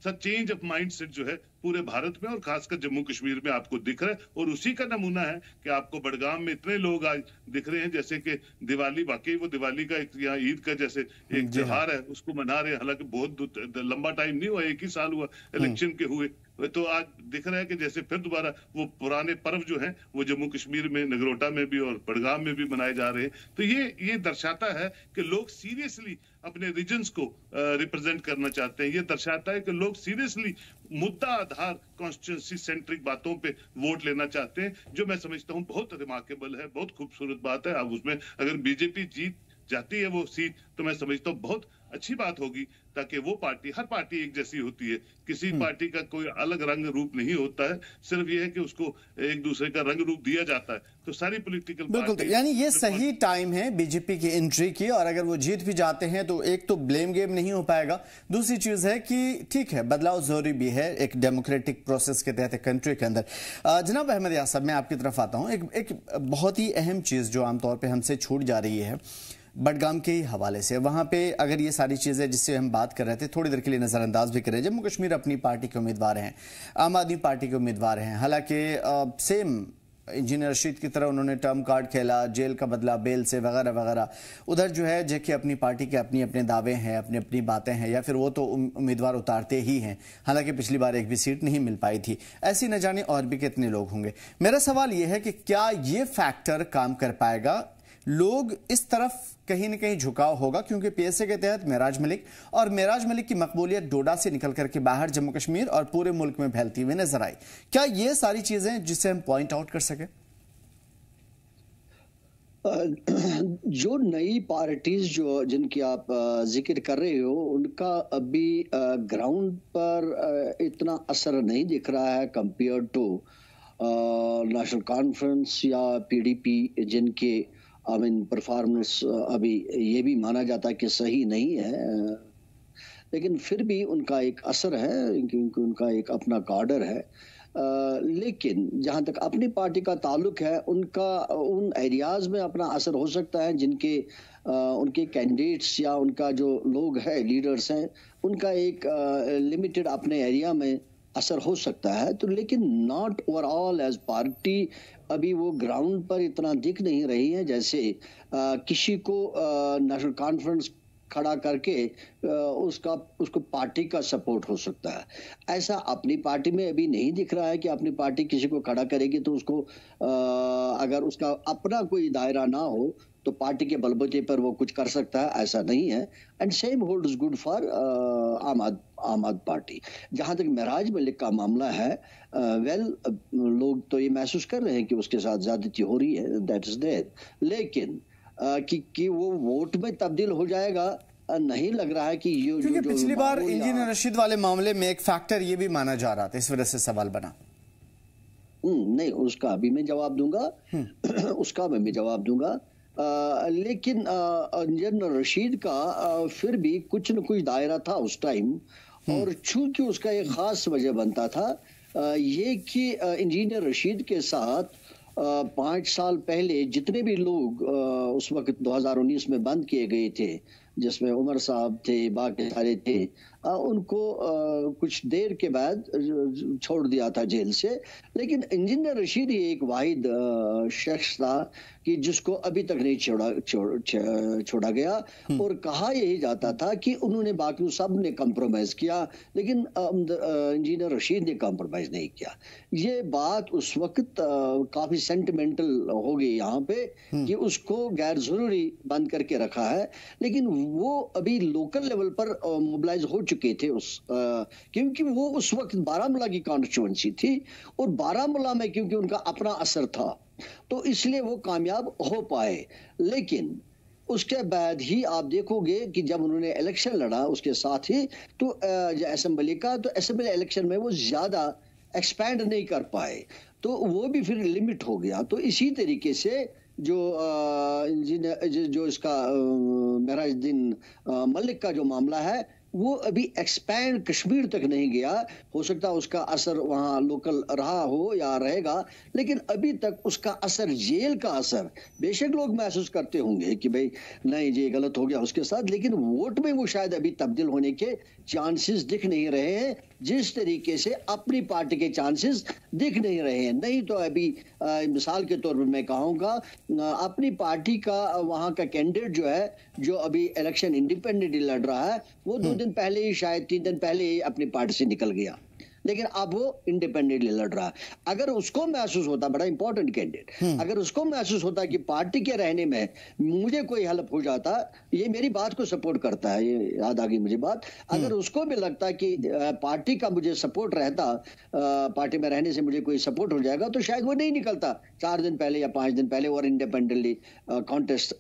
सा चेंज ऑफ माइंडसेट जो है पूरे भारत में और खासकर जम्मू कश्मीर में आपको दिख रहा है। और उसी का नमूना है कि आपको बडगाम में इतने लोग आज दिख रहे हैं, जैसे कि दिवाली, वाकई वो दिवाली का एक यहाँ ईद का जैसे एक त्योहार है उसको मना रहे हैं। हालांकि बहुत लंबा टाइम नहीं हुआ, एक ही साल हुआ इलेक्शन के हुए, तो आज दिख रहा है कि जैसे फिर दोबारा वो पुराने पर्व जो हैं वो जम्मू कश्मीर में नगरोटा में भी और बडगाम में भी मनाए जा रहे हैं। तो ये दर्शाता है कि लोग सीरियसली अपने रीजन्स को रिप्रेजेंट करना चाहते हैं। ये दर्शाता है कि लोग सीरियसली मुद्दा आधार कॉन्स्टिट्यूंसी सेंट्रिक बातों पे वोट लेना चाहते हैं, जो मैं समझता हूँ बहुत रिमार्केबल है, बहुत खूबसूरत बात है। अब उसमें अगर बीजेपी जीत जाती है वो सीट, तो मैं समझता हूँ बहुत अच्छी बात होगी, ताकि वो पार्टी, हर पार्टी एक जैसी होती है, किसी पार्टी का कोई अलग रंग रूप नहीं होता है, सिर्फ ये है कि उसको एक दूसरे का रंग रूप दिया जाता है। तो सारी पॉलिटिकल बिल्कुल, तो यानी ये सही टाइम है बीजेपी की एंट्री की, और अगर वो जीत भी जाते हैं तो एक तो ब्लेम गेम नहीं हो पाएगा, दूसरी चीज है कि ठीक है बदलाव जरूरी भी है एक डेमोक्रेटिक प्रोसेस के तहत कंट्री के अंदर। जनाब अहमद अयाज साहब, मैं आपकी तरफ आता हूँ। एक बहुत ही अहम चीज जो आमतौर पर हमसे छूट जा रही है बडगाम के ही हवाले से, वहां पे अगर ये सारी चीज़ें जिससे हम बात कर रहे थे थोड़ी देर के लिए नज़रअंदाज भी करें, जम्मू कश्मीर अपनी पार्टी के उम्मीदवार हैं, आम आदमी पार्टी के उम्मीदवार हैं, हालांकि सेम इंजीनियर रशीद की तरह उन्होंने टर्म कार्ड खेला, जेल का बदला बेल से वगैरह वगैरह। उधर जो है जेके अपनी पार्टी के अपने अपने दावे हैं, अपनी अपनी बातें हैं, या फिर वो तो उम्मीदवार उतारते ही हैं, हालांकि पिछली बार एक भी सीट नहीं मिल पाई थी। ऐसी न जाने और भी कितने लोग होंगे। मेरा सवाल ये है कि क्या ये फैक्टर काम कर पाएगा, लोग इस तरफ कहीं न कहीं झुकाव होगा, क्योंकि पीएसए के तहत मेराज मलिक की मकबूलियत डोडा से निकल करके बाहर जम्मू कश्मीर और पूरे मुल्क में फैलती हुई नजर आई। क्या ये सारी चीजें जिसे हम पॉइंट आउट कर सके? जो नई पार्टीज जो जिनकी आप जिक्र कर रहे हो, उनका अभी ग्राउंड पर इतना असर नहीं दिख रहा है कंपेयर टू नेशनल कॉन्फ्रेंस या पीडीपी, जिनके परफॉर्मेंस अभी ये भी माना जाता है कि सही नहीं है, लेकिन फिर भी उनका एक असर है, क्योंकि उनका एक अपना कार्डर है। लेकिन जहां तक अपनी पार्टी का ताल्लुक है, उनका उन एरियाज में अपना असर हो सकता है जिनके उनके कैंडिडेट्स या उनका जो लोग हैं, लीडर्स हैं, उनका एक लिमिटेड अपने एरिया में असर हो सकता है, तो लेकिन नॉट ओवरऑल एज पार्टी अभी वो ग्राउंड पर इतना दिख नहीं रही है जैसे किसी को नेशनल कॉन्फ्रेंस खड़ा करके उसको पार्टी का सपोर्ट हो सकता है। ऐसा अपनी पार्टी में अभी नहीं दिख रहा है कि अपनी पार्टी किसी को खड़ा करेगी तो उसको अगर उसका अपना कोई दायरा ना हो तो पार्टी के बलबूते पर वो कुछ कर सकता है, ऐसा नहीं है। And same holds good for आम आदमी पार्टी। जहां तक महराज मलिक का मामला है, लोग तो ये महसूस कर रहे हैं कि उसके साथ ज्यादती हो रही है, दैट इज देयर, लेकिन कि वो वोट में तब्दील हो जाएगा नहीं लग रहा है कि ये क्योंकि पिछली बार इंजीनियर रशीद वाले मामले में एक फैक्टर ये भी माना जा रहा था, इस वजह से सवाल बना। नहीं, उसका भी मैं जवाब दूंगा उसका मैं भी जवाब दूंगा। लेकिन इंजीनियर रशीद का फिर भी कुछ न कुछ दायरा था उस टाइम, और चूंकि उसका एक खास वजह बनता था ये कि इंजीनियर रशीद के साथ 5 साल पहले जितने भी लोग उस वक्त 2019 में बंद किए गए थे, जिसमें उमर साहब थे, बाकी सारे थे, उनको कुछ देर के बाद छोड़ दिया था जेल से। लेकिन इंजीनियर रशीद ही एक वाहिद शख्स था कि जिसको अभी तक नहीं छोड़ा गया, और कहा यही जाता था कि उन्होंने बाकी सब ने कंप्रोमाइज किया, लेकिन इंजीनियर रशीद ने कंप्रोमाइज नहीं किया। ये बात उस वक्त काफी सेंटिमेंटल हो गई यहाँ पे कि उसको गैर जरूरी बंद करके रखा है, लेकिन वो अभी लोकल लेवल पर मोबिलाइज हो चुके थे क्योंकि वो उस वक्त बारामूला की कॉन्स्टिट्यूएंसी थी, और बारामूला में क्योंकि उनका अपना असर था तो इसलिए वो कामयाब हो पाए। लेकिन उसके बाद ही आप देखोगे कि जब उन्होंने इलेक्शन लड़ा उसके साथ ही तो असेंबली का, तो असेंबली इलेक्शन में वो ज्यादा एक्सपैंड नहीं कर पाए, तो वो भी फिर लिमिट हो गया। तो इसी तरीके से जो इसका महराजुद्दीन मलिक का जो मामला है वो अभी एक्सपैंड कश्मीर तक नहीं गया। हो सकता है उसका असर वहाँ लोकल रहा हो या रहेगा, लेकिन अभी तक उसका असर, जेल का असर बेशक लोग महसूस करते होंगे कि भाई नहीं ये गलत हो गया उसके साथ, लेकिन वोट में वो शायद अभी तब्दील होने के चांसेस दिख नहीं रहे हैं जिस तरीके से अपनी पार्टी के चांसेस दिख नहीं रहे हैं। नहीं तो अभी मिसाल के तौर पर मैं कहूँगा अपनी पार्टी का वहाँ का कैंडिडेट जो है, जो अभी इलेक्शन इंडिपेंडेंटली लड़ रहा है, वो 2 दिन पहले ही, शायद 3 दिन पहले ही अपनी पार्टी से निकल गया, लेकिन अब वो इंडिपेंडेंटली लड़ रहा है। अगर उसको महसूस होता, बड़ा इंपॉर्टेंट कैंडिडेट, अगर उसको महसूस होता कि पार्टी के रहने में मुझे कोई हेल्प हो जाता, ये मेरी बात को सपोर्ट करता है, ये याद आ गई मुझे बात, अगर उसको भी लगता कि पार्टी का मुझे सपोर्ट रहता, पार्टी में रहने से मुझे कोई सपोर्ट हो जाएगा, तो शायद वो नहीं निकलता 4 दिन पहले या 5 दिन पहले और इंडिपेंडेंटली कॉन्टेस्ट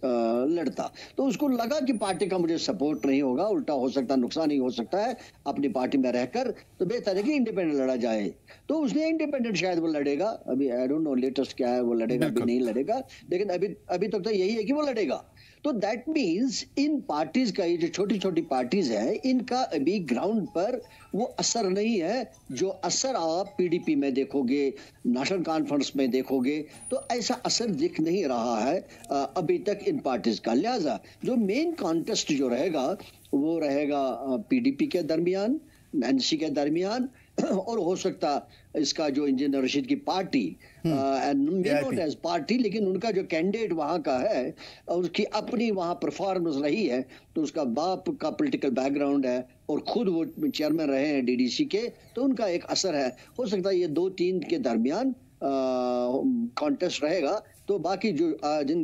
लड़ता। तो उसको लगा कि पार्टी का मुझे सपोर्ट नहीं होगा, उल्टा हो सकता, नुकसान ही हो सकता है अपनी पार्टी में रहकर, तो बेहतर है कि इंडिपेंडेंट लड़ा जाए। तो उसने इंडिपेंडेंट शायद वो लड़ेगा, अभी आई डोंट नो लेटेस्ट क्या है, वो लड़ेगा अभी नहीं लड़ेगा, लेकिन अभी तक तो यही है कि वो लड़ेगा। तो दैट मीन्स इन पार्टीज का, ये जो छोटी छोटी पार्टीज है, इनका अभी ग्राउंड पर वो असर नहीं है जो असर आप पीडीपी में देखोगे, नेशनल कॉन्फ्रेंस में देखोगे, तो ऐसा असर दिख नहीं रहा है अभी तक इन पार्टीज का। लिहाजा जो मेन कॉन्टेस्ट जो रहेगा वो रहेगा पीडीपी के दरमियान, एनसी के दरमियान, और हो सकता इसका जो इंजीनियर रशीद की पार्टी नॉट एज पार्टी, लेकिन उनका जो कैंडिडेट वहां का है, उसकी अपनी वहां परफॉर्मेंस रही है, तो उसका बाप का पॉलिटिकल बैकग्राउंड है और खुद वो चेयरमैन रहे हैं डीडीसी के, तो उनका एक असर है। हो सकता है ये 2-3 के दरमियान कॉन्टेस्ट रहेगा। तो बाकी जो जिन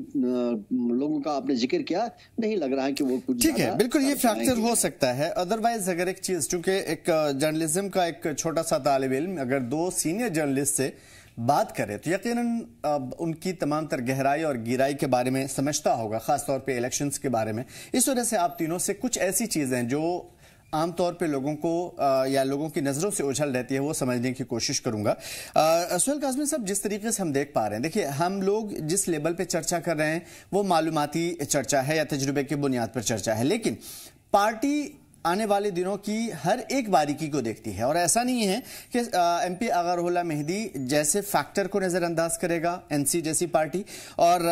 लोगों का आपने जिक्र किया, नहीं लग रहा है कि वो कुछ ठीक है, बिल्कुल ये फैक्टर हो सकता है। अदरवाइज अगर एक चीज, चूंकि एक जर्नलिज्म का एक छोटा सा तालिब इल्म अगर 2 सीनियर जर्नलिस्ट से बात करे तो यकीनन उनकी तमाम तर गहराई और गिराई के बारे में समझता होगा, खासतौर पे इलेक्शंस के बारे में। इस वजह से आप तीनों से कुछ ऐसी चीजें जो आमतौर पे लोगों को या लोगों की नज़रों से उछल रहती है वो समझने की कोशिश करूंगा। सुहेल काज़मी साहब, जिस तरीके से हम देख पा रहे हैं, देखिए हम लोग जिस लेवल पे चर्चा कर रहे हैं वो मालूमाती चर्चा है या तजुर्बे की बुनियाद पर चर्चा है, लेकिन पार्टी आने वाले दिनों की हर एक बारीकी को देखती है और ऐसा नहीं है कि एमपी आगा रुहुल्लाह मेहदी जैसे फैक्टर को नजरअंदाज करेगा एनसी जैसी पार्टी, और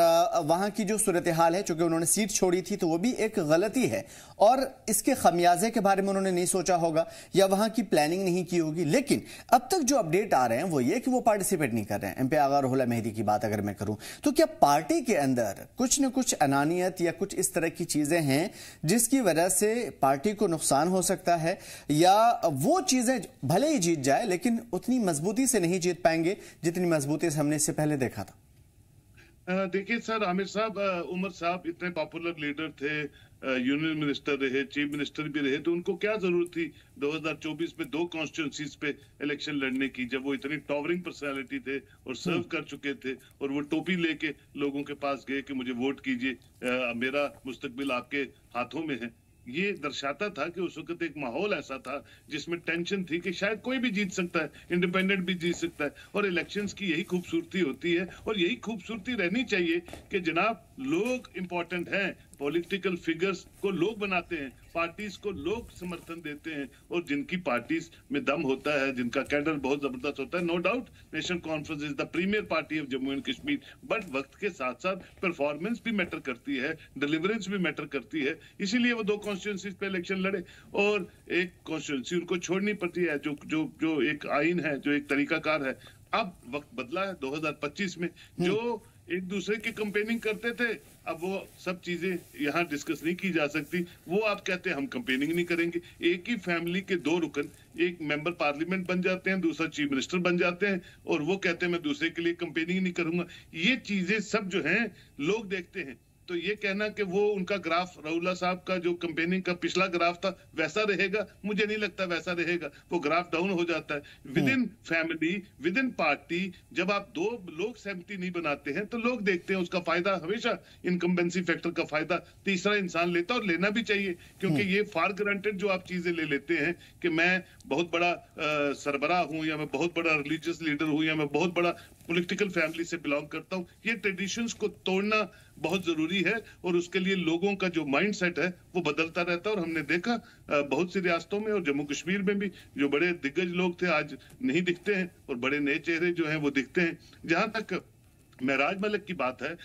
वहां की जो सूरत हाल है, चूंकि उन्होंने सीट छोड़ी थी तो वो भी एक गलती है और इसके खमियाजे के बारे में उन्होंने नहीं सोचा होगा या वहां की प्लानिंग नहीं की होगी। लेकिन अब तक जो अपडेट आ रहे हैं वो ये कि वो पार्टिसिपेट नहीं कर रहे हैं। एमपी आगा रुहुल्लाह मेहदी की बात अगर मैं करूं तो क्या पार्टी के अंदर कुछ न कुछ अनानियत या कुछ इस तरह की चीजें हैं जिसकी वजह से पार्टी को नुकसान हो सकता है, या वो चीजें भले ही जीत जाए लेकिन उतनी मजबूती से नहीं जीत पाएंगे जितनी मजबूती से हमने इससे पहले देखा था? देखिए सर, आमिर साहब, उमर साहब इतने पॉपुलर लीडर थे, यूनियन मिनिस्टर रहे, चीफ मिनिस्टर भी रहे, तो उनको क्या जरूरत थी 2024 में 2 कॉन्स्टिट्यूंसीज पे इलेक्शन लड़ने की, जब वो इतनी टॉवरिंग पर्सनालिटी थे और सर्व कर चुके थे और वो टोपी लेके लोगों के पास गए कि मुझे वोट कीजिए, मेरा मुस्तकबिल आपके हाथों में है। ये दर्शाता था कि उस वक्त एक माहौल ऐसा था जिसमें टेंशन थी कि शायद कोई भी जीत सकता है, इंडिपेंडेंट भी जीत सकता है, और इलेक्शंस की यही खूबसूरती होती है और यही खूबसूरती रहनी चाहिए कि जनाब लोग इंपॉर्टेंट हैं, पॉलिटिकल फिगर्स को लोग बनाते हैं, पार्टीज को लोग समर्थन देते हैं, और जिनकी पार्टीज में दम होता है, जिनका कैडर बहुत जबरदस्त होता है, no doubt National Conference is the premier party of Jammu and Kashmir, but वक्त के साथ साथ परफॉर्मेंस भी मैटर करती है, डिलीवरेंस भी मैटर करती है, इसीलिए वो 2 कॉन्स्टिट्यूंसीज पे इलेक्शन लड़े और एक कॉन्स्टिट्यूंसी उनको छोड़नी पड़ती है, जो एक आइन है, जो एक तरीकाकार है। अब वक्त बदला है 2025 में, जो एक दूसरे की कंपेनिंग करते थे, अब वो सब चीजें यहाँ डिस्कस नहीं की जा सकती। वो आप कहते हैं हम कंपेनिंग नहीं करेंगे, एक ही फैमिली के 2 रुकन, एक मेंबर पार्लियामेंट बन जाते हैं, दूसरा चीफ मिनिस्टर बन जाते हैं, और वो कहते हैं मैं दूसरे के लिए कंपेनिंग नहीं करूंगा। ये चीजें सब जो हैं लोग देखते हैं, तो ये कहना कि वो उनका ग्राफ रुहुल्लाह साहब का जो कंपेनिंग का पिछला ग्राफ था वैसा रहेगा, मुझे नहीं लगता वैसा रहेगा, वो ग्राफ डाउन हो जाता है। With in family, with in party, जब आप 2 लोग सहमति नहीं बनाते हैं तो लोग देखते हैं उसका फायदा हमेशा इनकम्बेंसी फैक्टर का फायदा तीसरा इंसान लेता और लेना भी चाहिए, क्योंकि ये फॉर ग्रांटेड जो आप चीजें ले लेते हैं कि मैं बहुत बड़ा सरबराह हूं, या मैं बहुत बड़ा रिलीजियस लीडर हूं, या मैं बहुत बड़ा पॉलिटिकल फैमिली से बिलोंग करता हूं, ये ट्रेडिशंस को तोड़ना बहुत जरूरी है और उसके लिए लोगों का जो माइंडसेट है वो बदलता रहता है। और हमने देखा बहुत सी रियासतों में और जम्मू कश्मीर में भी जो बड़े दिग्गज लोग थे आज नहीं दिखते हैं और बड़े नए चेहरे जो हैं वो दिखते हैं। जहां तक महराज मलिक की बात है,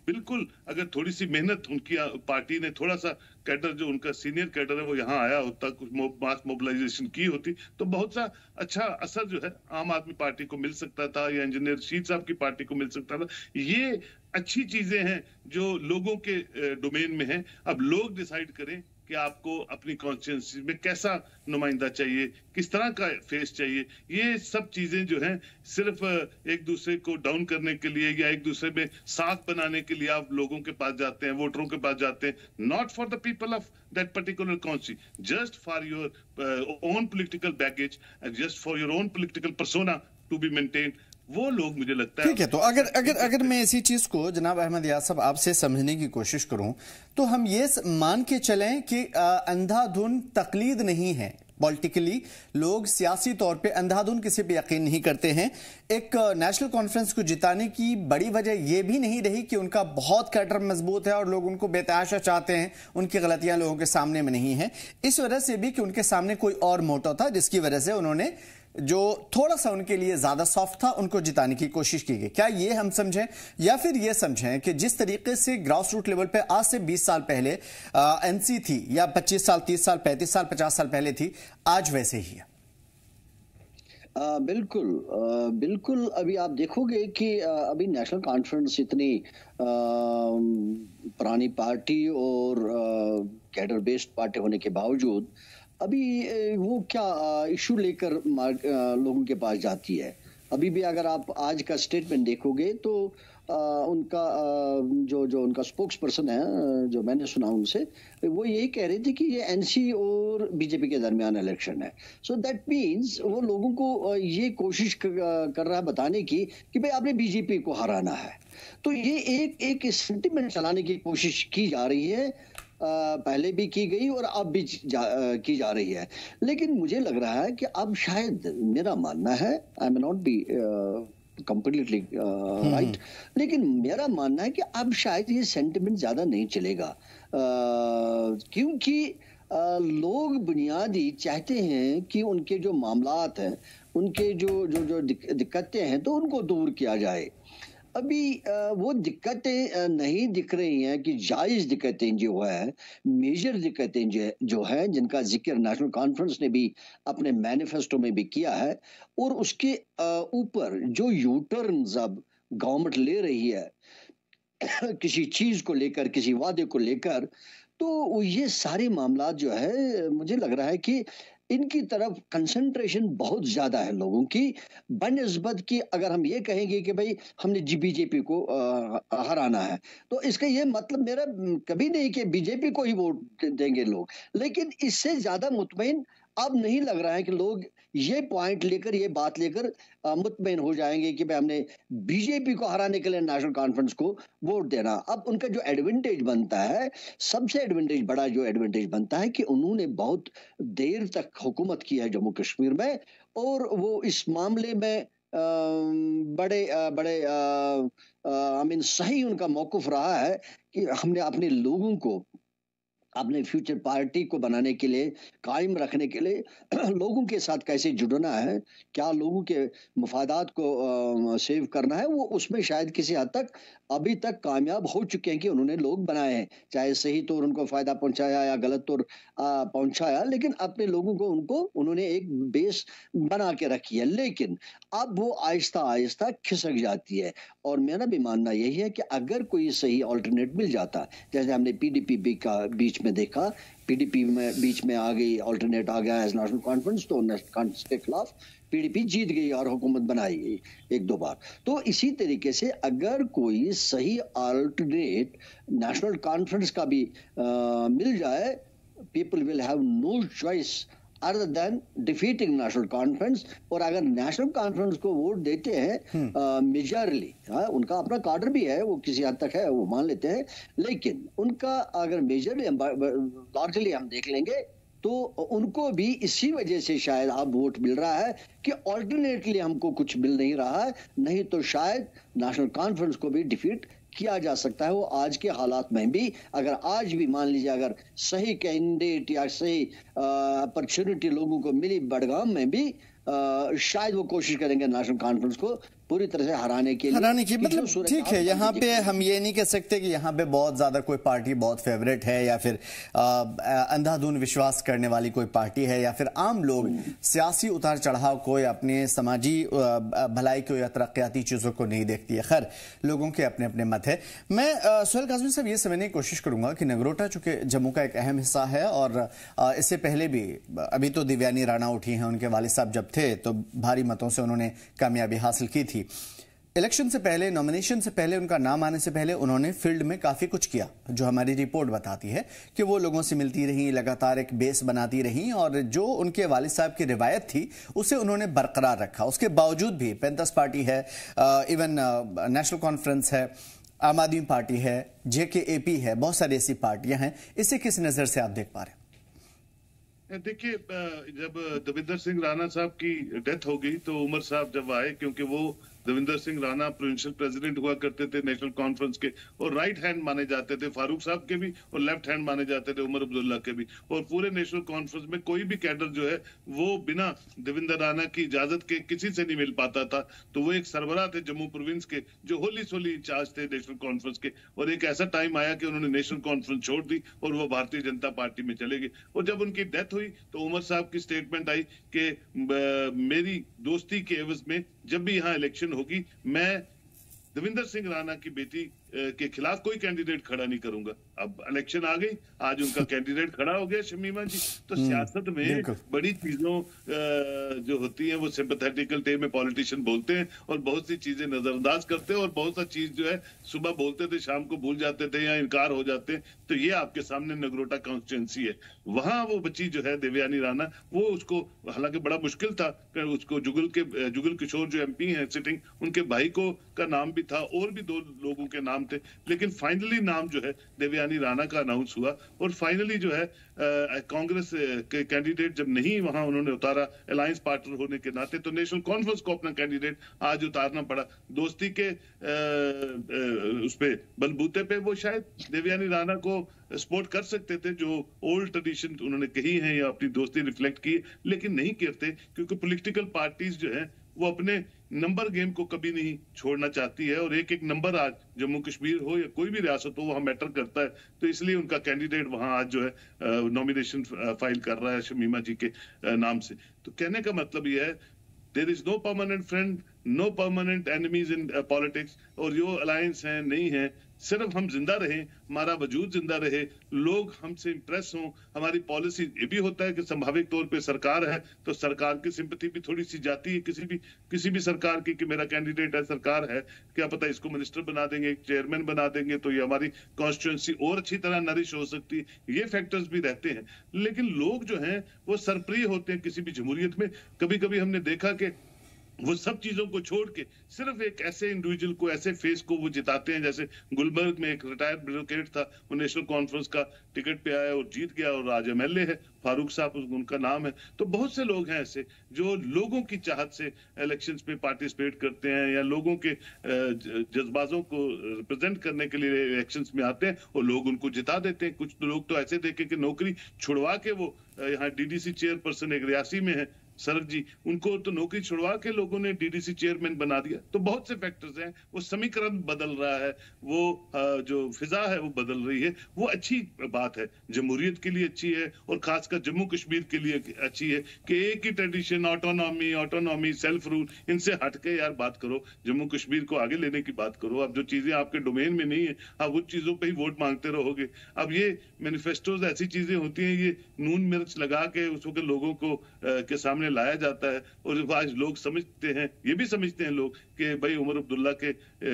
बिल्कुल अगर थोड़ी सी मेहनत उनकी पार्टी ने, थोड़ा सा कैडर जो उनका सीनियर कैडर है वो यहाँ आया होता, कुछ मास मोबिलाइजेशन की होती तो बहुत सा अच्छा असर जो है आम आदमी पार्टी को मिल सकता था या इंजीनियर रशीद साहब की पार्टी को मिल सकता था। ये अच्छी चीजें हैं जो लोगों के डोमेन में हैं। अब लोग डिसाइड करें कि आपको अपनी कॉन्स्टिट्यूंसी में कैसा नुमाइंदा चाहिए, किस तरह का फेस चाहिए। ये सब चीजें जो हैं सिर्फ एक दूसरे को डाउन करने के लिए या एक दूसरे में साथ बनाने के लिए आप लोगों के पास जाते हैं, वोटरों के पास जाते हैं, not for the people of that particular constituency, just for your own political baggage and just for your own political persona to be maintained. वो लोग मुझे लगता है। ठीक है, तो अगर मैं इसी चीज को जनाब अहमद याद साहब आपसे समझने की कोशिश करूं तो हम ये मान के चलें कि अंधाधुन तकलीद नहीं है। पॉलिटिकली लोग सियासी तौर पे अंधाधुन किसी पे यकीन नहीं करते हैं। एक नेशनल कॉन्फ्रेंस को जिताने की बड़ी वजह यह भी नहीं रही कि उनका बहुत कैडर मजबूत है और लोग उनको बेतहाशा चाहते हैं, उनकी गलतियां लोगों के सामने में नहीं है। इस वजह से भी कि उनके सामने कोई और मोटो था जिसकी वजह से उन्होंने जो थोड़ा सा उनके लिए ज्यादा सॉफ्ट था उनको जिताने की कोशिश की गई। क्या ये हम समझें या फिर ये समझें कि जिस तरीके से ग्रास रूट लेवल पे आज से 20 साल पहले एनसी थी या 25 साल 30 साल 35 साल 50 साल पहले थी, आज वैसे ही है? बिल्कुल अभी आप देखोगे कि अभी नेशनल कॉन्फ्रेंस इतनी पुरानी पार्टी और कैडर बेस्ड पार्टी होने के बावजूद अभी वो क्या इशू लेकर लोगों के पास जाती है। अभी भी अगर आप आज का स्टेटमेंट देखोगे तो उनका जो उनका स्पोक्स पर्सन है, जो मैंने सुना उनसे, वो यही कह रहे थे कि ये एनसी और बीजेपी के दरमियान इलेक्शन है। सो दैट मीन्स वो लोगों को ये कोशिश कर रहा है बताने की कि भाई आपने बीजेपी को हराना है। तो ये एक सेंटिमेंट चलाने की कोशिश की जा रही है, पहले भी की गई और अब भी की जा रही है। लेकिन मुझे लग रहा है कि अब शायद, मेरा मानना है, I may not be completely right, लेकिन मेरा मानना है कि अब शायद ये सेंटिमेंट ज्यादा नहीं चलेगा, क्योंकि लोग बुनियादी चाहते हैं कि उनके जो मामलात हैं, उनके जो दिक्कतें हैं, तो उनको दूर किया जाए। अभी वो दिक्कतें नहीं दिख रही हैं कि जायज़ दिक्कतें जो है, मेजर दिक्कतें जो है, जिनका जिक्र नेशनल कॉन्फ्रेंस ने भी अपने मैनिफेस्टो में भी किया है, और उसके ऊपर जो यू टर्न्स अब गवर्नमेंट ले रही है किसी चीज़ को लेकर, किसी वादे को लेकर, तो ये सारे मामला जो है, मुझे लग रहा है कि इनकी तरफ कंसंट्रेशन बहुत ज्यादा है लोगों की, बनिस्बत की अगर हम ये कहेंगे कि भाई हमने बीजेपी को हराना है, तो इसका ये मतलब मेरा कभी नहीं कि बीजेपी को ही वोट देंगे लोग, लेकिन इससे ज्यादा मुतमईन अब नहीं लग रहा है कि लोग ये पॉइंट लेकर, ये बात लेकर मुतमईन हो जाएंगे कि भाई हमने बीजेपी को हराने के लिए नेशनल कॉन्फ्रेंस को वोट देना। अब उनका जो एडवांटेज बनता है, सबसे एडवांटेज, बड़ा जो एडवांटेज बनता है कि उन्होंने बहुत देर तक हुकूमत की है जम्मू कश्मीर में, और वो इस मामले में बड़े आई मीन सही उनका मौक़िफ़ रहा है कि हमने अपने लोगों को अपने फ्यूचर पार्टी को बनाने के लिए, कायम रखने के लिए लोगों के साथ कैसे जुड़ना है, क्या लोगों के मफादात को सेव करना है, वो उसमें शायद किसी हद तक अभी तक कामयाब हो चुके हैं कि उन्होंने लोग बनाए हैं, चाहे सही तौर उनको फ़ायदा पहुंचाया या गलत तौर पहुंचाया, लेकिन अपने लोगों को उन्होंने एक बेस बना के रखी है। लेकिन अब वो आहिस्ता आहिस्ता खिसक जाती है, और मेरा भी मानना यही है कि अगर कोई सही ऑल्टरनेट मिल जाता, जैसे हमने PDP का बीच में देखा, PDP में बीच में आ गई, ऑल्टरनेट आ गया एज नेशनल कॉन्फ्रेंस, तो नेशनल कॉन्फ्रेंस के खिलाफ PDP जीत गई और हुकूमत बनाई गई 1-2 बार। तो इसी तरीके से अगर कोई सही ऑल्टरनेट नेशनल कॉन्फ्रेंस का भी मिल जाए, people will have no choice other than defeating National Conference. और अगर नेशनल कॉन्फ्रेंस को वोट देते हैं मेजरली, उनका अपना कार्डर भी है, वो किसी हद तक है, वो मान लेते हैं, लेकिन उनका अगर मेजरली लार्जली हम देख लेंगे, तो उनको भी इसी वजह से शायद अब वोट मिल रहा है कि ऑल्टरनेटली हमको कुछ मिल नहीं रहा है, नहीं तो शायद नेशनल कॉन्फ्रेंस को भी डिफीट किया जा सकता है। वो आज के हालात में भी, अगर आज भी मान लीजिए अगर सही कैंडिडेट या सही अपॉर्चुनिटी लोगों को मिली बडगाम में भी, शायद वो कोशिश करेंगे नेशनल कॉन्फ्रेंस को पूरी तरह से हराने की। मतलब ठीक है, यहाँ पे हम ये नहीं कह सकते कि यहाँ पे बहुत ज्यादा कोई पार्टी बहुत फेवरेट है, या फिर अंधाधुन विश्वास करने वाली कोई पार्टी है, या फिर आम लोग सियासी उतार चढ़ाव को या अपने समाजी भलाई को या तरक्याती चीजों को नहीं देखती है। खैर, लोगों के अपने अपने मत है। मैं सुहेल काज़मी साहब ये समझने की कोशिश करूंगा कि नगरोटा चूंकि जम्मू का एक अहम हिस्सा है, और इससे पहले भी अभी तो दिव्यानी राणा उठी हैं, उनके वालिद साहब जब थे तो भारी मतों से उन्होंने कामयाबी हासिल की थी। इलेक्शन से पहले, नॉमिनेशन से पहले, उनका नाम आने से पहले उन्होंने फील्ड में काफी कुछ किया, जो हमारी रिपोर्ट बताती है कि वो लोगों से मिलती रही, लगातार एक बेस बनाती रही, और जो उनके वालिद साहब की रिवायत थी उसे उन्होंने बरकरार रखा। उसके बावजूद भी पैंतस पार्टी है, इवन नेशनल कॉन्फ्रेंस है, आम आदमी पार्टी है, JKAP है, बहुत सारी ऐसी पार्टियां हैं। इसे किस नजर से आप देख पा रहे हैं? देखिए, जब दविंदर सिंह राणा साहब की डेथ हो गई तो उमर साहब जब आए, क्योंकि वो दविंदर सिंह राणा प्रोविंशियल प्रेसिडेंट हुआ करते थे नेशनल कॉन्फ्रेंस के, और राइट हैंड माने जाते थे फारूक साहब के भी, और लेफ्ट हैंड माने जाते थे उमर अब्दुल्ला के भी। और पूरे नेशनल कॉन्फ्रेंस में कोई भी कैडर जो है वो बिना दविंदर राणा की इजाजत के किसी से नहीं मिल पाता था। तो वो एक सरबराह थे जम्मू प्रोविंस के, जो होली सोली इंचार्ज थे नेशनल कॉन्फ्रेंस के। और एक ऐसा टाइम आया कि उन्होंने नेशनल कॉन्फ्रेंस छोड़ दी और वो भारतीय जनता पार्टी में चले गए। और जब उनकी डेथ हुई तो उमर साहब की स्टेटमेंट आई कि मेरी दोस्ती के एवज में जब भी यहाँ इलेक्शन होगी, मैं दविंदर सिंह राणा की बेटी के खिलाफ कोई कैंडिडेट खड़ा नहीं करूंगा। अब इलेक्शन आ गई, आज उनका कैंडिडेट खड़ा हो गया, शमीमा जी। तो सियासत में बड़ी चीजों जो होती हैं वो सिंपैथेटिकल टे में पॉलिटिशियन बोलते हैं, और बहुत सी चीजें नजरअंदाज करते हैं, और बहुत सा चीज जो है सुबह बोलते थे शाम को भूल जाते थे या इनकार हो जाते हैं। तो ये आपके सामने नगरोटा कॉन्स्टिट्यूंसी है, वहां वो बच्ची जो है दिव्यानी राणा, वो उसको, हालांकि बड़ा मुश्किल था, उसको जुगल किशोर जो MP हैं सिटिंग, उनके भाई को का नाम भी था, और भी 2 लोगों के नाम नाम थे, लेकिन फाइनली नाम जो है देवयानी राणा का अनाउंस हुआ और फाइनली जो है कांग्रेस के कैंडिडेट जब नहीं वहां उन्होंने उतारा अलायंस पार्टनर होने के नाते, तो नेशनल कॉन्फ्रेंस को अपना कैंडिडेट आज उतारना पड़ा। दोस्ती के उस पे बलबूते पे वो शायद देवयानी राणा को सपोर्ट कर सकते थे, जो ओल्ड ट्रेडिशन उन्होंने कही है या अपनी दोस्ती रिफ्लेक्ट की, लेकिन नहीं करते क्योंकि पॉलिटिकल पार्टीज जो है वो अपने नंबर गेम को कभी नहीं छोड़ना चाहती है और एक एक नंबर आज जम्मू कश्मीर हो या कोई भी रियासत हो वहां मैटर करता है। तो इसलिए उनका कैंडिडेट वहां आज जो है नॉमिनेशन फाइल कर रहा है शमीमा जी के नाम से। तो कहने का मतलब यह है there is no permanent friend, no permanent enemies in politics, और जो अलायंस है नहीं है, सिर्फ हम जिंदा रहें, हमारा वजूद जिंदा रहे, लोग हमसे इंप्रेस हों, हमारी पॉलिसी। ये भी होता है कि संभाविक तौर पे सरकार है तो सरकार की सिंपैथी भी थोड़ी सी जाती है किसी भी सरकार की कि मेरा कैंडिडेट है, सरकार है, क्या पता इसको मिनिस्टर बना देंगे, चेयरमैन बना देंगे तो ये हमारी कॉन्स्टिट्यूंसी और अच्छी तरह नरिश हो सकती है। ये फैक्टर्स भी रहते हैं, लेकिन लोग जो हैं वो सरप्रिय होते हैं किसी भी जमहूरियत में। कभी कभी हमने देखा कि वो सब चीजों को छोड़ के सिर्फ एक ऐसे इंडिविजुअल को, ऐसे फेस को वो जिताते हैं। जैसे गुलबर्ग में एक रिटायर्ड ब्यूरोक्रेट था, वो नेशनल कॉन्फ्रेंस का टिकट पे आया और जीत गया और आज एमएलए है, फारूक साहब उनका नाम है। तो बहुत से लोग हैं ऐसे जो लोगों की चाहत से इलेक्शंस पे पार्टिसिपेट करते हैं या लोगों के जज्बातों को रिप्रेजेंट करने के लिए इलेक्शंस में आते हैं और लोग उनको जिता देते हैं। कुछ लोग तो ऐसे देखे कि नौकरी छुड़वा के वो यहाँ डीडीसी चेयरपर्सन एक रियासी में है सरक जी, उनको तो नौकरी छुड़वा के लोगों ने डीडीसी चेयरमैन बना दिया। तो बहुत से फैक्टर्स हैं, वो समीकरण बदल रहा है, वो जो फिजा है वो बदल रही है। वो अच्छी बात है, जमहूरियत के लिए अच्छी है और खासकर जम्मू कश्मीर के लिए अच्छी है कि एक ही ट्रेडिशन, ऑटोनॉमी, सेल्फ रूल, इनसे हटके यार बात करो, जम्मू कश्मीर को आगे लेने की बात करो। अब जो चीजें आपके डोमेन में नहीं है आप उन चीजों पर ही वोट मांगते रहोगे। अब ये मैनिफेस्टोज ऐसी चीजें होती हैं, ये नून मिर्च लगा के उस वक्त लोगों को के सामने लाया जाता है और आज लोग समझते हैं, ये भी समझते हैं लोग कि भाई उमर अब्दुल्ला के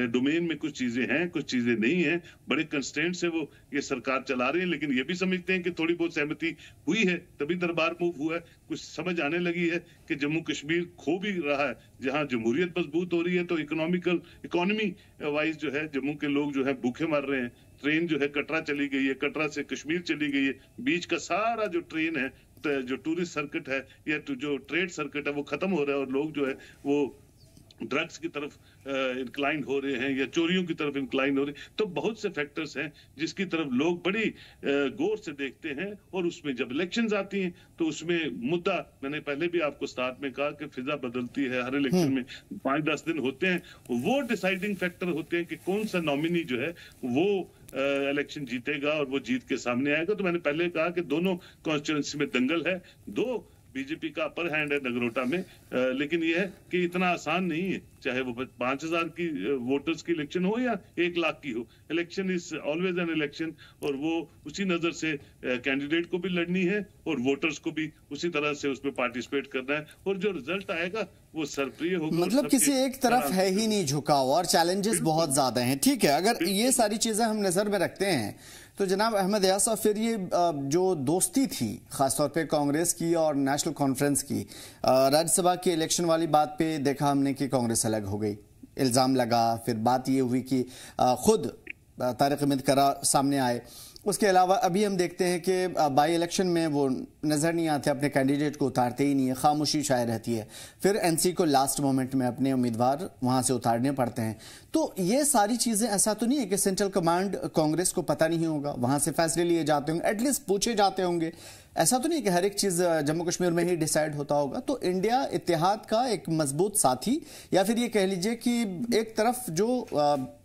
डोमेन में कुछ चीजें हैं, कुछ चीजें नहीं हैं, बड़े कंस्ट्रेंट से वो ये सरकार चला रहे हैं। लेकिन ये भी समझते हैं कि थोड़ी बहुत सहमति हुई है तभी दरबार मूव हुआ है। कुछ समझ आने लगी है कि जम्मू कश्मीर खो भी रहा है, जहां जमहूरियत मजबूत हो रही है तो इकोनॉमी वाइज जो है जम्मू के लोग जो है भूखे मर रहे हैं। ट्रेन जो है कटरा चली गई है, कटरा से कश्मीर चली गई है, बीच का सारा जो ट्रेन है, जो टूरिस्ट सर्किट है या जो ट्रेड सर्किट है वो खत्म हो रहा है और लोग जो है वो ड्रग्स की तरफ इंक्लाइन हो रहे हैं या चोरियों की तरफ इंक्लाइन हो रहे हैं। तो बहुत से फैक्टर्स हैं जिसकी तरफ लोग बड़ी गौर से देखते हैं और उसमें जब इलेक्शंस आती हैं तो उसमें मुद्दा, मैंने पहले भी आपको स्टार्ट में कहा कि फिजा बदलती है, हर इलेक्शन में 5-10 दिन होते हैं, वो डिसाइडिंग फैक्टर होते हैं कि कौन सा नॉमिनी जो है वो इलेक्शन जीतेगा और वो जीत के सामने आएगा। तो मैंने पहले कहा कि दोनों कॉन्स्टिट्यूंसी में दंगल है, दो बीजेपी का अपर हैंड है नगरोटा में, लेकिन यह है कि इतना आसान नहीं है, चाहे वो 5000 की वोटर्स की इलेक्शन हो या 1 लाख की हो। Election is always an election और वो उसी नजर से कैंडिडेट को भी लड़नी है और वोटर्स को भी उसी तरह से उसमें पार्टिसिपेट करना है और जो रिजल्ट आएगा वो सरप्रिय होगा। मतलब किसी एक तरफ है ही नहीं झुकाव और चैलेंजेस बहुत ज्यादा हैं। ठीक है, अगर ये सारी चीजें हम नजर में रखते हैं तो जनाब अहमद यासा, फिर ये जो दोस्ती थी खासतौर पे कांग्रेस की और नेशनल कॉन्फ्रेंस की, राज्यसभा के इलेक्शन वाली बात पे देखा हमने कि कांग्रेस अलग हो गई, इल्जाम लगा, फिर बात ये हुई कि खुद तारिक हमीद करा सामने आए। उसके अलावा अभी हम देखते हैं कि बाई इलेक्शन में वो नज़र नहीं आते, अपने कैंडिडेट को उतारते ही नहीं है, खामोशी छाई रहती है। फिर एनसी को लास्ट मोमेंट में अपने उम्मीदवार वहाँ से उतारने पड़ते हैं। तो ये सारी चीज़ें, ऐसा तो नहीं है कि सेंट्रल कमांड कांग्रेस को पता नहीं होगा, वहाँ से फैसले लिए जाते होंगे, एटलीस्ट पूछे जाते होंगे। ऐसा तो नहीं है कि हर एक चीज़ जम्मू कश्मीर में ही डिसाइड होता होगा। तो इंडिया इत्तेहाद का एक मजबूत साथी, या फिर ये कह लीजिए कि एक तरफ जो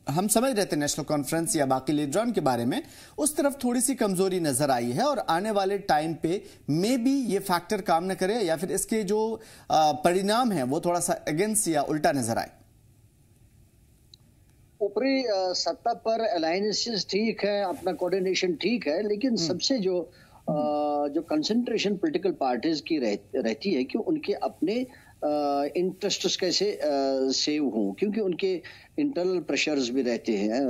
हम समझ रहे थे नेशनल कॉन्फ्रेंस या बाकी लीडरान के बारे में, उस तरफ थोड़ी सी कमजोरी नजर आई है और आने वाले टाइम पे मे बी ये फैक्टर काम न करे या फिर इसके जो परिणाम है वो थोड़ा सा अगेंस्ट या उल्टा नजर आए। ऊपरी सत्ता पर अलायंसेस ठीक है, अपना कोऑर्डिनेशन ठीक है, लेकिन सबसे जो कंसंट्रेशन पॉलिटिकल पार्टीज की रहती है कि उनके अपने इंटरेस्ट्स कैसे सेव हों, क्योंकि उनके इंटरनल प्रेशर्स भी रहते हैं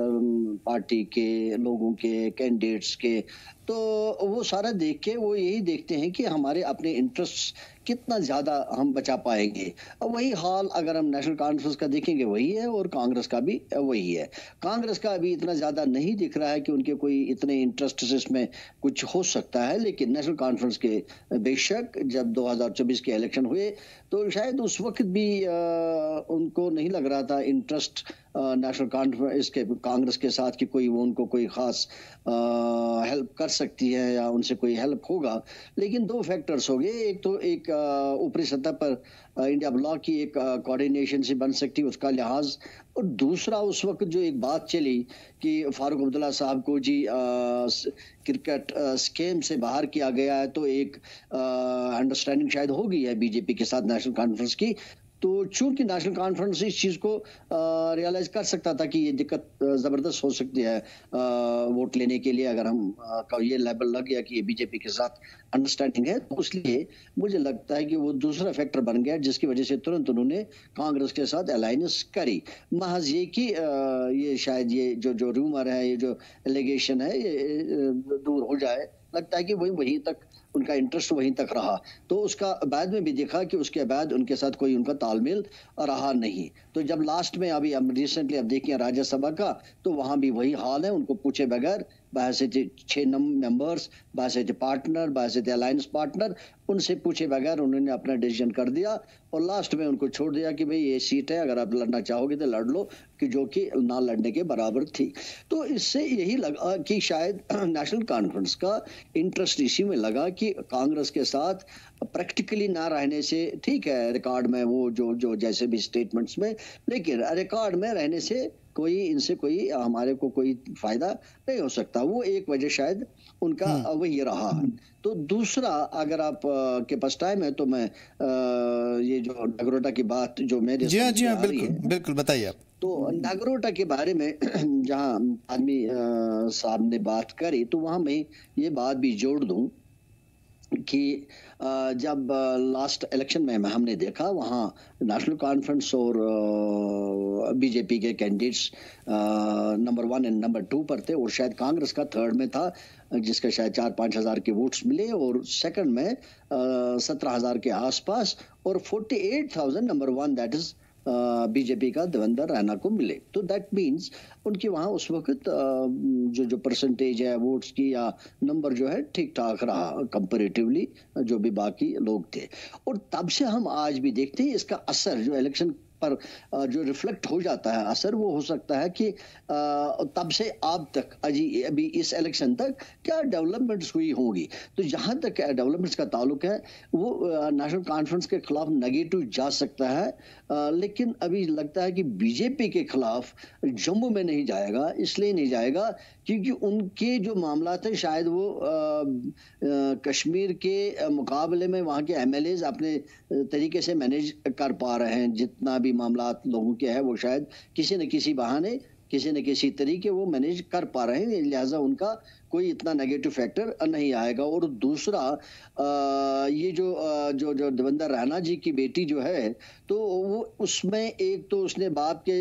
पार्टी के लोगों के, कैंडिडेट्स के। तो वो सारा देख के वो यही देखते हैं कि हमारे अपने इंटरेस्ट्स कितना ज्यादा हम बचा पाएंगे। अब वही हाल अगर हम नेशनल कॉन्फ्रेंस का देखेंगे वही है और कांग्रेस का भी वही है। कांग्रेस का अभी इतना ज्यादा नहीं दिख रहा है कि उनके कोई इतने इंटरेस्ट इसमें कुछ हो सकता है, लेकिन नेशनल कॉन्फ्रेंस के बेशक जब 2024 के इलेक्शन हुए तो शायद उस वक्त भी उनको नहीं लग रहा था इंटरेस्ट नेशनल कॉन्फ्रेंस इसके कांग्रेस के साथ कि कोई वो उनको कोई खास हेल्प कर सकती है या उनसे कोई हेल्प होगा। लेकिन दो फैक्टर्स हो गए, एक तो एक ऊपरी सतह पर इंडिया ब्लॉक की एक कोऑर्डिनेशन से बन सकती है उसका लिहाज, और दूसरा उस वक्त जो एक बात चली कि फारूक अब्दुल्ला साहब को जी क्रिकेट स्कीम से बाहर किया गया है, तो एक अंडरस्टैंडिंग शायद हो गई है बीजेपी के साथ नेशनल कॉन्फ्रेंस की। तो चूंकि नेशनल कॉन्फ्रेंस इस चीज को रियलाइज कर सकता था कि ये दिक्कत जबरदस्त हो सकती है वोट लेने के लिए अगर हम का ये लेवल लग गया कि ये बीजेपी के साथ अंडरस्टैंडिंग है, तो इसलिए मुझे लगता है कि वो दूसरा फैक्टर बन गया जिसकी वजह से तुरंत उन्होंने कांग्रेस के साथ अलायंस करी। महज ये कि ये शायद ये जो रूमर है, ये जो एलिगेशन है, ये दूर हो जाए। लगता है कि वहीं तक उनका इंटरेस्ट वहीं तक रहा, तो उसका बाद में भी देखा कि उसके बाद उनके साथ कोई उनका तालमेल रहा नहीं। तो जब लास्ट में अभी हम रिसेंटली अब देखिए राज्यसभा का, तो वहां भी वही हाल है, उनको पूछे बगैर बाहर 6 मेंबर्स, बाहर पार्टनर, बाहर अलायंस पार्टनर, उनसे पूछे बगैर उन्होंने अपना डिसीजन कर दिया और लास्ट में उनको छोड़ दिया कि भाई ये सीट है, अगर आप लड़ना चाहोगे तो लड़ लो, कि जो कि ना लड़ने के बराबर थी। तो इससे यही लगा कि शायद नेशनल कॉन्फ्रेंस का इंटरेस्ट इसी में लगा कि कांग्रेस के साथ प्रैक्टिकली ना रहने से, ठीक है रिकॉर्ड में वो जो जैसे भी स्टेटमेंट्स में, लेकिन रिकॉर्ड में रहने से कोई इनसे कोई हमारे को कोई फायदा नहीं हो सकता। वो एक वजह शायद उनका वही रहा। तो दूसरा, अगर आप के पास टाइम है तो मैं ये जो नगरोटा की बात जो मेरे जी हाँ बिल्कुल बताइए आप। तो नगरोटा के बारे में जहाँ आदमी साहब ने बात करी, तो वहां मैं ये बात भी जोड़ दूं कि जब लास्ट इलेक्शन में हमने देखा वहाँ नेशनल कॉन्फ्रेंस और बीजेपी के कैंडिडेट्स नंबर 1 और नंबर 2 पर थे, और शायद कांग्रेस का थर्ड में था जिसका शायद 4-5 हज़ार के वोट्स मिले, और सेकंड में 17,000 के आसपास, और 48,000 नंबर 1 दैट इज बीजेपी का देवेंद्र रैना को मिले। तो दैट मीन्स उनके वहां उस वक्त जो परसेंटेज है वोट्स की या नंबर जो है ठीक ठाक रहा कंपैरेटिवली जो भी बाकी लोग थे। और तब से हम आज भी देखते हैं इसका असर जो इलेक्शन पर जो रिफ्लेक्ट हो जाता है, असर वो हो सकता है कि तब से अब तक अभी इस इलेक्शन तक क्या डेवलपमेंट्स हुई होंगी। तो जहां तक डेवलपमेंट्स का ताल्लुक है वो नेशनल कॉन्फ्रेंस के खिलाफ नेगेटिव जा सकता है, लेकिन अभी लगता है कि बीजेपी के खिलाफ जम्मू में नहीं जाएगा। इसलिए नहीं जाएगा क्योंकि उनके जो मामला थे शायद वो कश्मीर के मुकाबले में वहाँ के एमएलएज अपने तरीके से मैनेज कर पा रहे हैं। जितना भी मामला लोगों के हैं वो शायद किसी न किसी बहाने, किसी न किसी तरीके वो मैनेज कर पा रहे हैं, लिहाजा उनका कोई इतना नेगेटिव फैक्टर नहीं आएगा। और दूसरा ये जो देवेंद्र रैना जी की बेटी जो है, तो वो उसमें एक तो उसने बाप के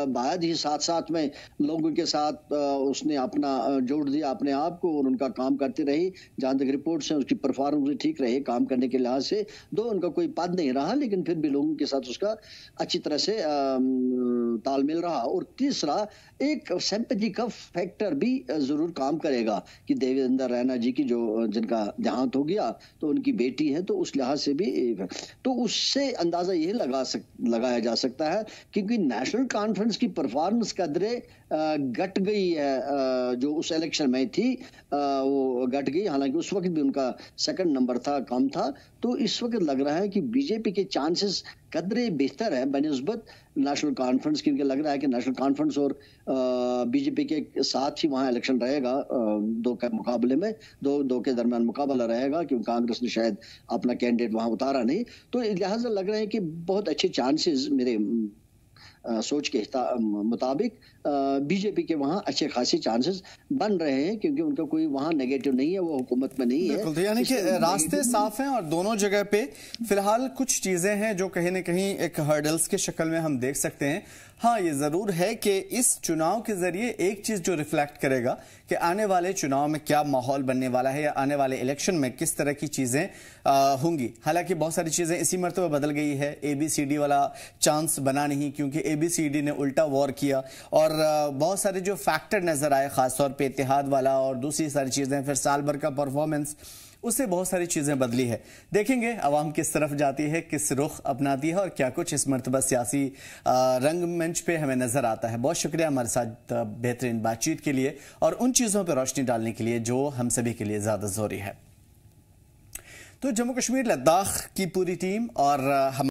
बाद ही साथ में लोगों के साथ उसने अपना जोड़ दिया अपने आप को, और उनका काम करती रही। जहां तक रिपोर्ट्स हैं उसकी परफॉर्मेंस ठीक रही काम करने के लिहाज से, दो उनका कोई पद नहीं रहा लेकिन फिर भी लोगों के साथ उसका अच्छी तरह से तालमेल रहा। और तीसरा एक सिंपैथी का फैक्टर भी जरूर काम करेगा कि देवेंद्र रैना जी की जो जिनका देहांत हो गया, तो उनकी बेटी है, तो उस लिहाज से भी तो उससे अंदाजा यही लगाया जा सकता है क्योंकि नेशनल कॉन्फ्रेंस की परफॉर्मेंस कदरे घट गई है जो उस इलेक्शन में थी, वो घट गई। हालांकि उस वक्त भी उनका सेकंड नंबर था, कम था। तो इस वक्त लग रहा है कि बीजेपी के चांसेस कदरे बेहतर है बनिस्बत नेशनल कॉन्फ्रेंस, क्योंकि लग रहा है कि नेशनल कॉन्फ्रेंस और बीजेपी के साथ ही वहां इलेक्शन रहेगा, दो के मुकाबले में दो के दरमियान मुकाबला रहेगा, क्योंकि कांग्रेस ने शायद अपना कैंडिडेट वहां उतारा नहीं। तो लिहाजा लग रहा है कि बहुत अच्छे चांसेस मेरे सोच के मुताबिक बीजेपी के वहां अच्छे खासे चांसेस बन रहे हैं, क्योंकि उनका कोई वहां नेगेटिव नहीं है, वो हुकूमत में नहीं है। तो यानी कि रास्ते साफ हैं और दोनों जगह पे फिलहाल कुछ चीजें हैं जो कहीं न कहीं एक हर्डल्स के शक्ल में हम देख सकते हैं। हाँ, ये ज़रूर है कि इस चुनाव के ज़रिए एक चीज़ जो रिफ्लेक्ट करेगा कि आने वाले चुनाव में क्या माहौल बनने वाला है या आने वाले इलेक्शन में किस तरह की चीज़ें होंगी। हालांकि बहुत सारी चीज़ें इसी मरतबा बदल गई है। ABCD वाला चांस बना नहीं, क्योंकि ABCD ने उल्टा वॉर किया और बहुत सारे जो फैक्टर नज़र आए, ख़ासतौर पर इत्तेहाद वाला और दूसरी सारी चीज़ें, फिर साल भर का परफॉर्मेंस, उससे बहुत सारी चीज़ें बदली है। देखेंगे अवाम किस तरफ जाती है, किस रुख अपनाती है और क्या कुछ इस मरतबा सियासी रंगमंच पे हमें नज़र आता है। बहुत शुक्रिया हमारे साथ बेहतरीन बातचीत के लिए और उन चीज़ों पर रोशनी डालने के लिए जो हम सभी के लिए ज़्यादा ज़रूरी है। तो जम्मू कश्मीर लद्दाख की पूरी टीम और हम